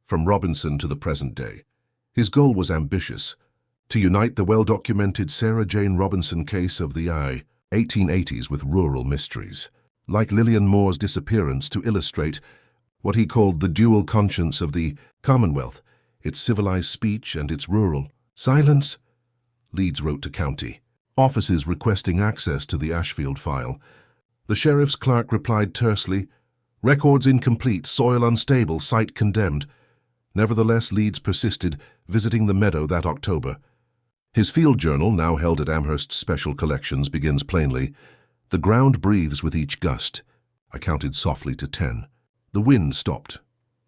from Robinson to the present day. His goal was ambitious: to unite the well-documented Sarah Jane Robinson case of the 1880s with rural mysteries, like Lillian Moore's disappearance, to illustrate what he called the dual conscience of the Commonwealth, its civilized speech and its rural silence. Leeds wrote to county offices requesting access to the Ashfield file. The sheriff's clerk replied tersely, "Records incomplete, soil unstable, site condemned." Nevertheless, Leeds persisted, visiting the meadow that October. His field journal, now held at Amherst's Special Collections, begins plainly: "The ground breathes with each gust." I counted softly to 10. The wind stopped.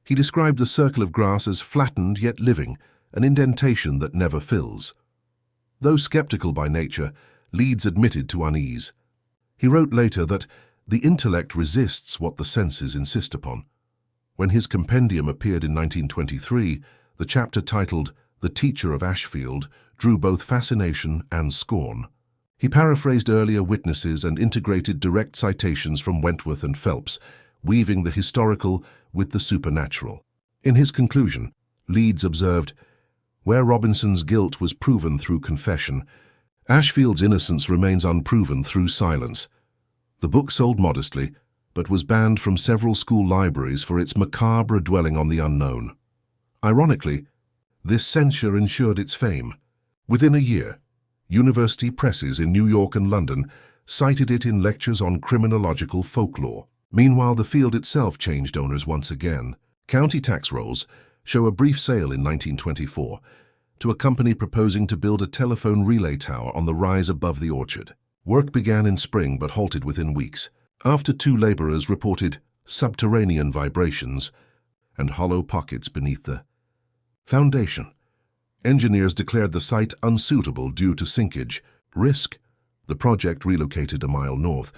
He described the circle of grass as flattened yet living, an indentation that never fills. Though skeptical by nature, Leeds admitted to unease. He wrote later that the intellect resists what the senses insist upon. When his compendium appeared in 1923, the chapter titled The Teacher of Ashfield drew both fascination and scorn. He paraphrased earlier witnesses and integrated direct citations from Wentworth and Phelps, weaving the historical with the supernatural. In his conclusion, Leeds observed, "Where Robinson's guilt was proven through confession, Ashfield's innocence remains unproven through silence." The book sold modestly, but was banned from several school libraries for its macabre dwelling on the unknown. Ironically, this censure ensured its fame. Within a year, university presses in New York and London cited it in lectures on criminological folklore. Meanwhile, the field itself changed owners once again. County tax rolls show a brief sale in 1924 to a company proposing to build a telephone relay tower on the rise above the orchard. Work began in spring but halted within weeks, after 2 laborers reported subterranean vibrations and hollow pockets beneath the foundation. Engineers declared the site unsuitable due to sinkage risk. The project relocated a mile north,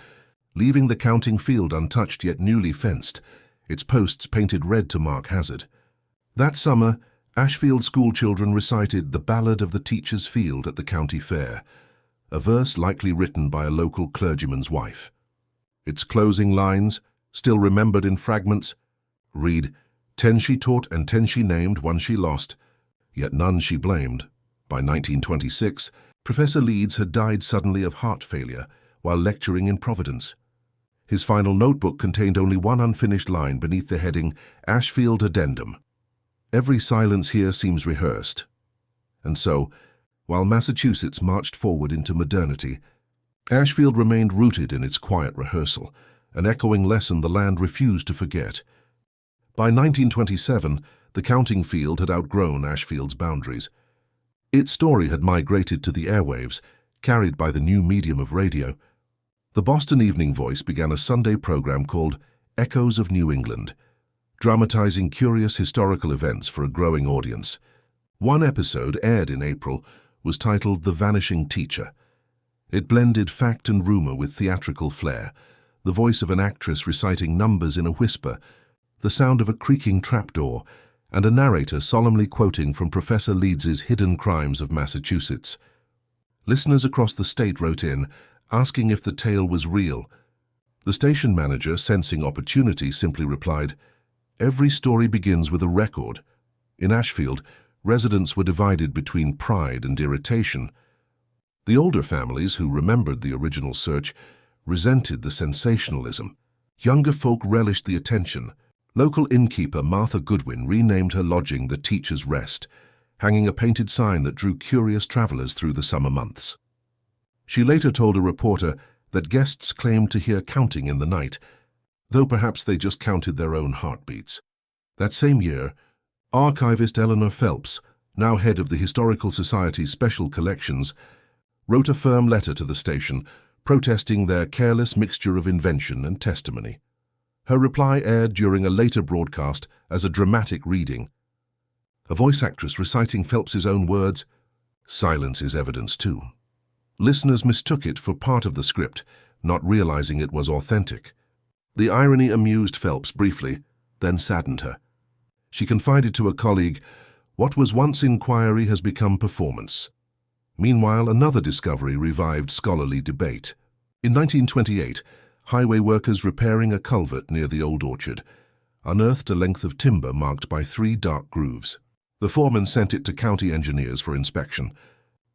leaving the counting field untouched yet newly fenced, its posts painted red to mark hazard. That summer, Ashfield schoolchildren recited The Ballad of the Teacher's Field at the county fair, a verse likely written by a local clergyman's wife. Its closing lines, still remembered in fragments, read, "10 she taught and 10 she named, 1 she lost, yet none she blamed." By 1926, Professor Leeds had died suddenly of heart failure while lecturing in Providence. His final notebook contained only one unfinished line beneath the heading, "Ashfield Addendum." Every silence here seems rehearsed. And so, while Massachusetts marched forward into modernity, Ashfield remained rooted in its quiet rehearsal, an echoing lesson the land refused to forget. By 1927, the counting field had outgrown Ashfield's boundaries. Its story had migrated to the airwaves, carried by the new medium of radio. The Boston Evening Voice began a Sunday program called Echoes of New England, dramatizing curious historical events for a growing audience. One episode, aired in April, was titled The Vanishing Teacher. It blended fact and rumor with theatrical flair, the voice of an actress reciting numbers in a whisper, the sound of a creaking trapdoor, and a narrator solemnly quoting from Professor Leeds's Hidden Crimes of Massachusetts. Listeners across the state wrote in, asking if the tale was real. The station manager, sensing opportunity, simply replied, "Every story begins with a record." In Ashfield, residents were divided between pride and irritation. The older families, who remembered the original search, resented the sensationalism. Younger folk relished the attention. Local innkeeper Martha Goodwin renamed her lodging the Teacher's Rest, hanging a painted sign that drew curious travelers through the summer months. She later told a reporter that guests claimed to hear counting in the night, though perhaps they just counted their own heartbeats. That same year, archivist Eleanor Phelps, now head of the Historical Society's Special Collections, wrote a firm letter to the station protesting their careless mixture of invention and testimony. Her reply aired during a later broadcast as a dramatic reading. A voice actress reciting Phelps's own words, "Silence is evidence too." Listeners mistook it for part of the script, not realizing it was authentic. The irony amused Phelps briefly, then saddened her. She confided to a colleague, "What was once inquiry has become performance." Meanwhile, another discovery revived scholarly debate. In 1928, highway workers repairing a culvert near the old orchard unearthed a length of timber marked by 3 dark grooves. The foreman sent it to county engineers for inspection.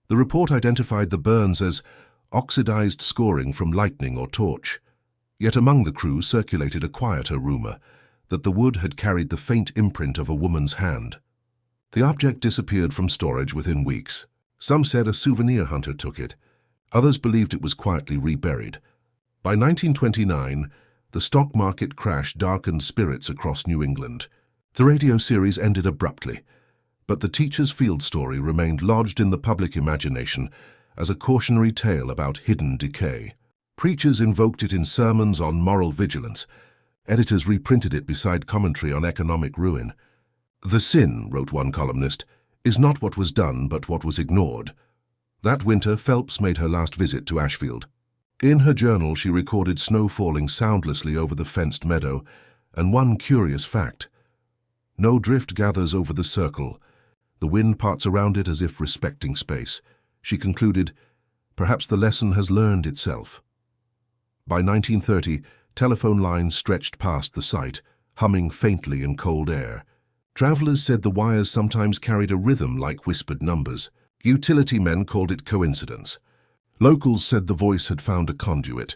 The report identified the burns as oxidized scoring from lightning or torch. Yet among the crew circulated a quieter rumor that the wood had carried the faint imprint of a woman's hand. The object disappeared from storage within weeks. Some said a souvenir hunter took it. Others believed it was quietly reburied. By 1929, the stock market crash darkened spirits across New England. The radio series ended abruptly, but the teacher's field story remained lodged in the public imagination as a cautionary tale about hidden decay. Preachers invoked it in sermons on moral vigilance. Editors reprinted it beside commentary on economic ruin. "The sin," wrote one columnist, "is not what was done, but what was ignored." That winter, Phelps made her last visit to Ashfield. In her journal, she recorded snow falling soundlessly over the fenced meadow, and one curious fact: no drift gathers over the circle. The wind parts around it as if respecting space. She concluded, perhaps the lesson has learned itself. By 1930, telephone lines stretched past the site, humming faintly in cold air. Travelers said the wires sometimes carried a rhythm like whispered numbers. Utility men called it coincidence. Locals said the voice had found a conduit.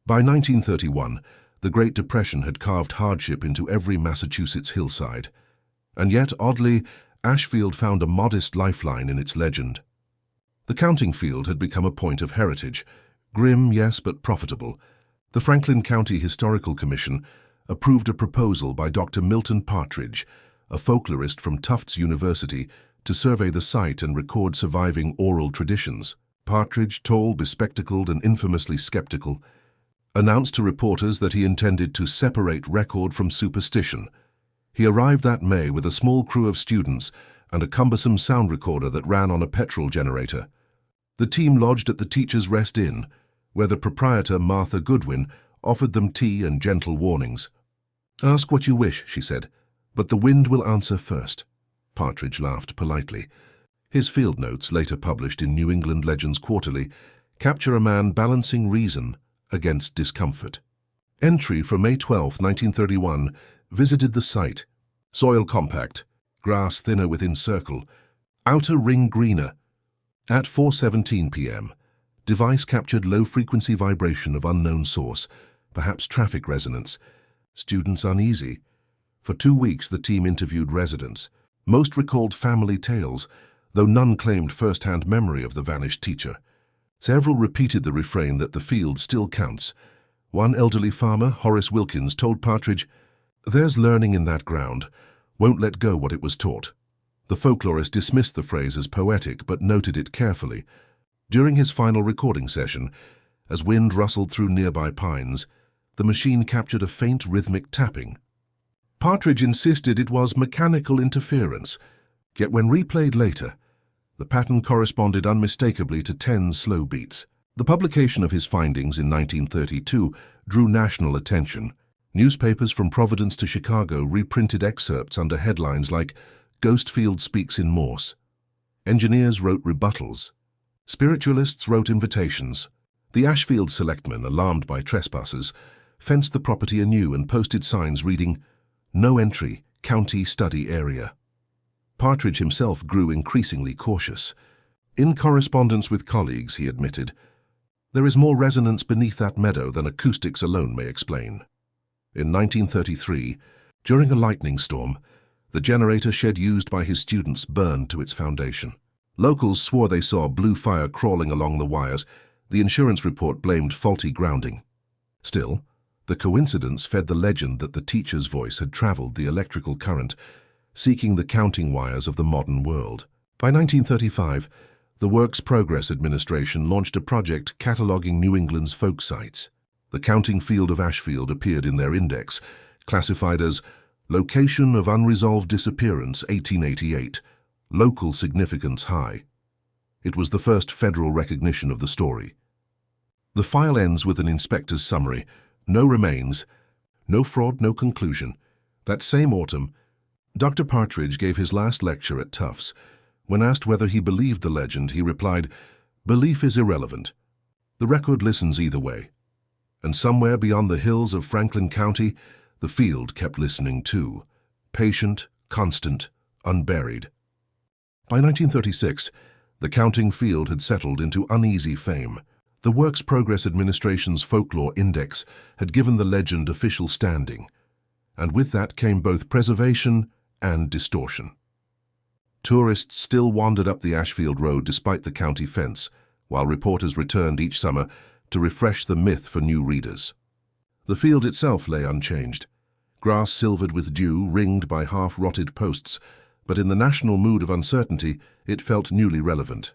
By 1931, the Great Depression had carved hardship into every Massachusetts hillside. And yet, oddly, Ashfield found a modest lifeline in its legend. The counting field had become a point of heritage. Grim, yes, but profitable. The Franklin County Historical Commission approved a proposal by Dr. Milton Partridge, a folklorist from Tufts University, to survey the site and record surviving oral traditions. Partridge, tall, bespectacled, and infamously skeptical, announced to reporters that he intended to separate record from superstition. He arrived that May with a small crew of students and a cumbersome sound recorder that ran on a petrol generator. The team lodged at the Teacher's Rest Inn, where the proprietor, Martha Goodwin, offered them tea and gentle warnings. "Ask what you wish," she said, "but the wind will answer first." Partridge laughed politely. His field notes, later published in New England Legends Quarterly, capture a man balancing reason against discomfort. Entry for May 12, 1931, visited the site. Soil compact, grass thinner within circle, outer ring greener. At 4:17 p.m., device captured low-frequency vibration of unknown source, perhaps traffic resonance. Students uneasy. For 2 weeks, the team interviewed residents. Most recalled family tales, though none claimed first-hand memory of the vanished teacher. Several repeated the refrain that the field still counts. One elderly farmer, Horace Wilkins, told Partridge, "There's learning in that ground. Won't let go what it was taught." The folklorist dismissed the phrase as poetic, but noted it carefully. During his final recording session, as wind rustled through nearby pines, the machine captured a faint rhythmic tapping. Partridge insisted it was mechanical interference, yet when replayed later, the pattern corresponded unmistakably to 10 slow beats. The publication of his findings in 1932 drew national attention. Newspapers from Providence to Chicago reprinted excerpts under headlines like "Ghost Field Speaks in Morse." Engineers wrote rebuttals. Spiritualists wrote invitations. The Ashfield selectmen, alarmed by trespassers, fenced the property anew and posted signs reading, "No entry, county study area." Partridge himself grew increasingly cautious. In correspondence with colleagues, he admitted, "There is more resonance beneath that meadow than acoustics alone may explain." In 1933, during a lightning storm, the generator shed used by his students burned to its foundation. Locals swore they saw blue fire crawling along the wires. The insurance report blamed faulty grounding. Still, the coincidence fed the legend that the teacher's voice had traveled the electrical current, seeking the counting wires of the modern world. By 1935, the Works Progress Administration launched a project cataloguing New England's folk sites. The counting field of Ashfield appeared in their index, classified as Location of Unresolved Disappearance 1888, Local Significance High. It was the first federal recognition of the story. The file ends with an inspector's summary: no remains, no fraud, no conclusion. That same autumn, Dr. Partridge gave his last lecture at Tufts. When asked whether he believed the legend, he replied, "Belief is irrelevant. The record listens either way." And somewhere beyond the hills of Franklin County, the field kept listening too, patient, constant, unburied. By 1936, the counting field had settled into uneasy fame. The Works Progress Administration's Folklore Index had given the legend official standing, and with that came both preservation and distortion. Tourists still wandered up the Ashfield Road despite the county fence, while reporters returned each summer to refresh the myth for new readers. The field itself lay unchanged, grass silvered with dew, ringed by half-rotted posts, but in the national mood of uncertainty, it felt newly relevant.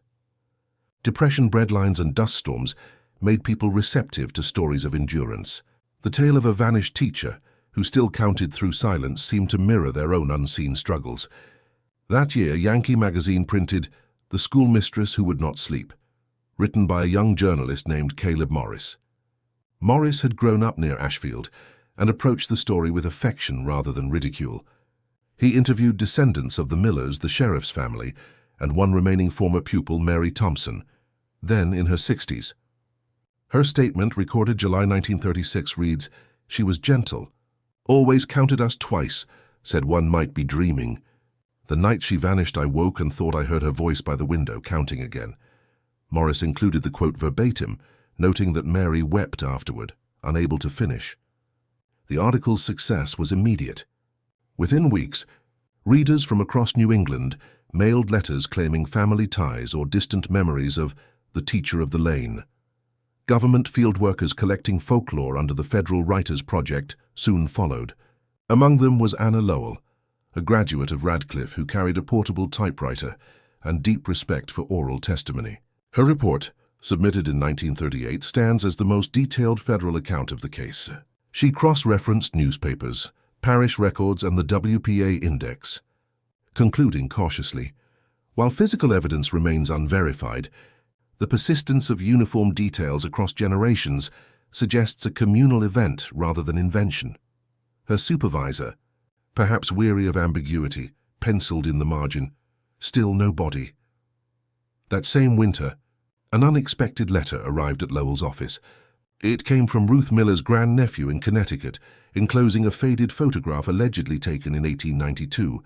Depression, breadlines, and dust storms made people receptive to stories of endurance. The tale of a vanished teacher, who still counted through silence, seemed to mirror their own unseen struggles. That year, Yankee magazine printed The Schoolmistress Who Would Not Sleep, written by a young journalist named Caleb Morris. Morris had grown up near Ashfield and approached the story with affection rather than ridicule. He interviewed descendants of the Millers, the sheriff's family, and one remaining former pupil, Mary Thompson, then in her 60s. Her statement, recorded July 1936, reads, "She was gentle, always counted us twice, said one might be dreaming. The night she vanished I woke and thought I heard her voice by the window, counting again." Morris included the quote verbatim, noting that Mary wept afterward, unable to finish. The article's success was immediate. Within weeks, readers from across New England mailed letters claiming family ties or distant memories of the teacher of the lane. Government field workers collecting folklore under the Federal Writers Project soon followed. Among them was Anna Lowell, a graduate of Radcliffe who carried a portable typewriter and deep respect for oral testimony. Her report, submitted in 1938, stands as the most detailed federal account of the case. She cross-referenced newspapers, parish records, and the WPA Index, concluding cautiously, "While physical evidence remains unverified, the persistence of uniform details across generations suggests a communal event rather than invention." Her supervisor, perhaps weary of ambiguity, penciled in the margin, "Still no body." That same winter, an unexpected letter arrived at Lowell's office. It came from Ruth Miller's grandnephew in Connecticut, enclosing a faded photograph allegedly taken in 1892,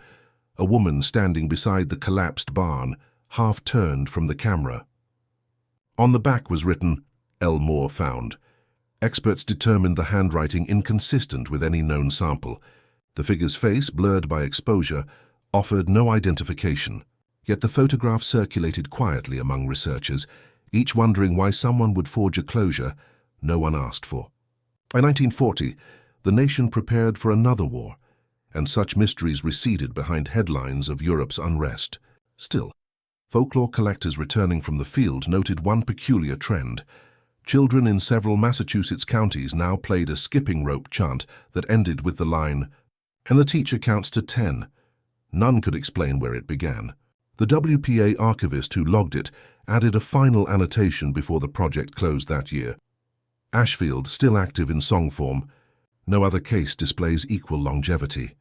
a woman standing beside the collapsed barn, half turned from the camera. On the back was written, "L. Moore found." Experts determined the handwriting inconsistent with any known sample. The figure's face, blurred by exposure, offered no identification. Yet the photograph circulated quietly among researchers, each wondering why someone would forge a closure no one asked for. By 1940, the nation prepared for another war, and such mysteries receded behind headlines of Europe's unrest. Still, folklore collectors returning from the field noted one peculiar trend. Children in several Massachusetts counties now played a skipping rope chant that ended with the line, "And the teacher counts to 10. None could explain where it began. The WPA archivist who logged it added a final annotation before the project closed that year. Ashfield, still active in song form, no other case displays equal longevity.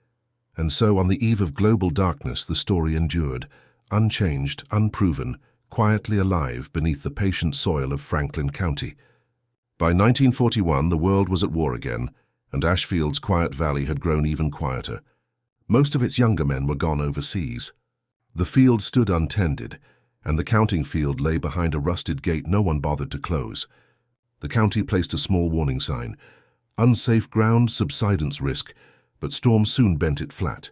And so, on the eve of global darkness, the story endured, unchanged, unproven, quietly alive beneath the patient soil of Franklin County. By 1941, the world was at war again, and Ashfield's quiet valley had grown even quieter. Most of its younger men were gone overseas. The field stood untended, and the counting field lay behind a rusted gate no one bothered to close. The county placed a small warning sign: unsafe ground, subsidence risk, but storms soon bent it flat.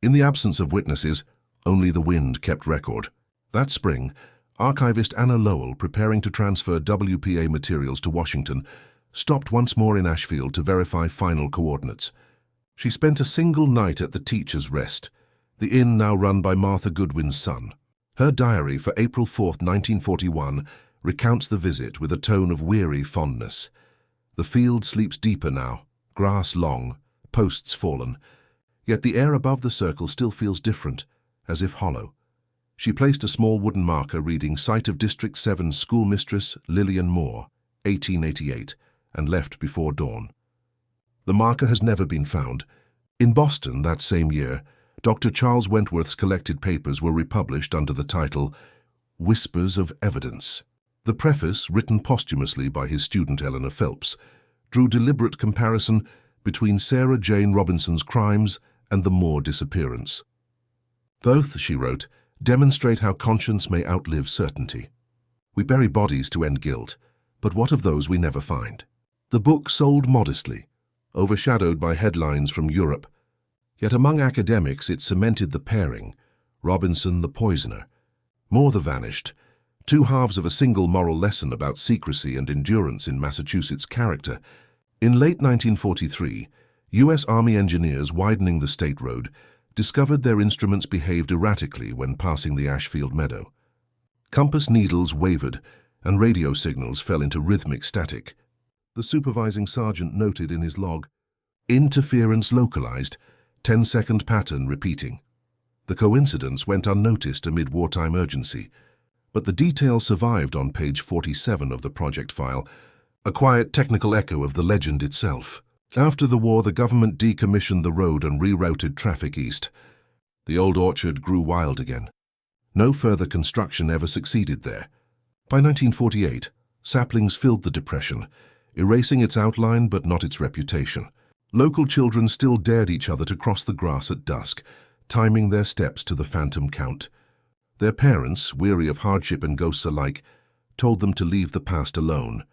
In the absence of witnesses, only the wind kept record. That spring, archivist Anna Lowell, preparing to transfer WPA materials to Washington, stopped once more in Ashfield to verify final coordinates. She spent a single night at the Teacher's Rest, the inn now run by Martha Goodwin's son. Her diary for April 4, 1941, recounts the visit with a tone of weary fondness. The field sleeps deeper now, grass long, posts fallen, yet the air above the circle still feels different, as if hollow. She placed a small wooden marker reading Site of District 7 Schoolmistress Lillian Moore, 1888, and left before dawn. The marker has never been found. In Boston that same year, Dr. Charles Wentworth's collected papers were republished under the title Whispers of Evidence. The preface, written posthumously by his student Eleanor Phelps, drew deliberate comparison between Sarah Jane Robinson's crimes and the Moore disappearance. Both, she wrote, demonstrate how conscience may outlive certainty. We bury bodies to end guilt, but what of those we never find? The book sold modestly, overshadowed by headlines from Europe. Yet among academics it cemented the pairing, Robinson the poisoner, Moore the vanished, two halves of a single moral lesson about secrecy and endurance in Massachusetts character. In late 1943, U.S. Army engineers widening the state road discovered their instruments behaved erratically when passing the Ashfield meadow. Compass needles wavered, and radio signals fell into rhythmic static. The supervising sergeant noted in his log, "Interference localized, 10-second pattern repeating." The coincidence went unnoticed amid wartime urgency, but the detail survived on page 47 of the project file, a quiet technical echo of the legend itself. After the war, the government decommissioned the road and rerouted traffic east. The old orchard grew wild again. No further construction ever succeeded there. By 1948, saplings filled the depression, erasing its outline but not its reputation. Local children still dared each other to cross the grass at dusk, timing their steps to the phantom count. Their parents, weary of hardship and ghosts alike, told them to leave the past alone.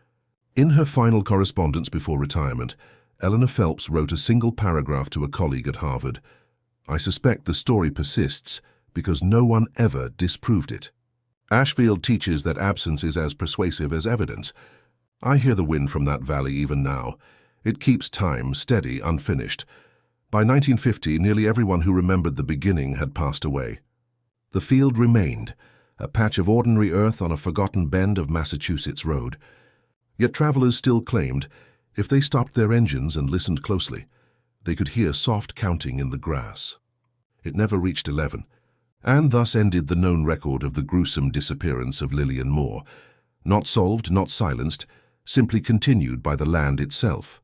In her final correspondence before retirement, Eleanor Phelps wrote a single paragraph to a colleague at Harvard. "I suspect the story persists because no one ever disproved it." Ashfield teaches that absence is as persuasive as evidence. I hear the wind from that valley even now. It keeps time, steady, unfinished. By 1950, nearly everyone who remembered the beginning had passed away. The field remained, a patch of ordinary earth on a forgotten bend of Massachusetts road. Yet travelers still claimed, if they stopped their engines and listened closely, they could hear soft counting in the grass. It never reached 11, and thus ended the known record of the gruesome disappearance of Lillian Moore, not solved, not silenced, simply continued by the land itself.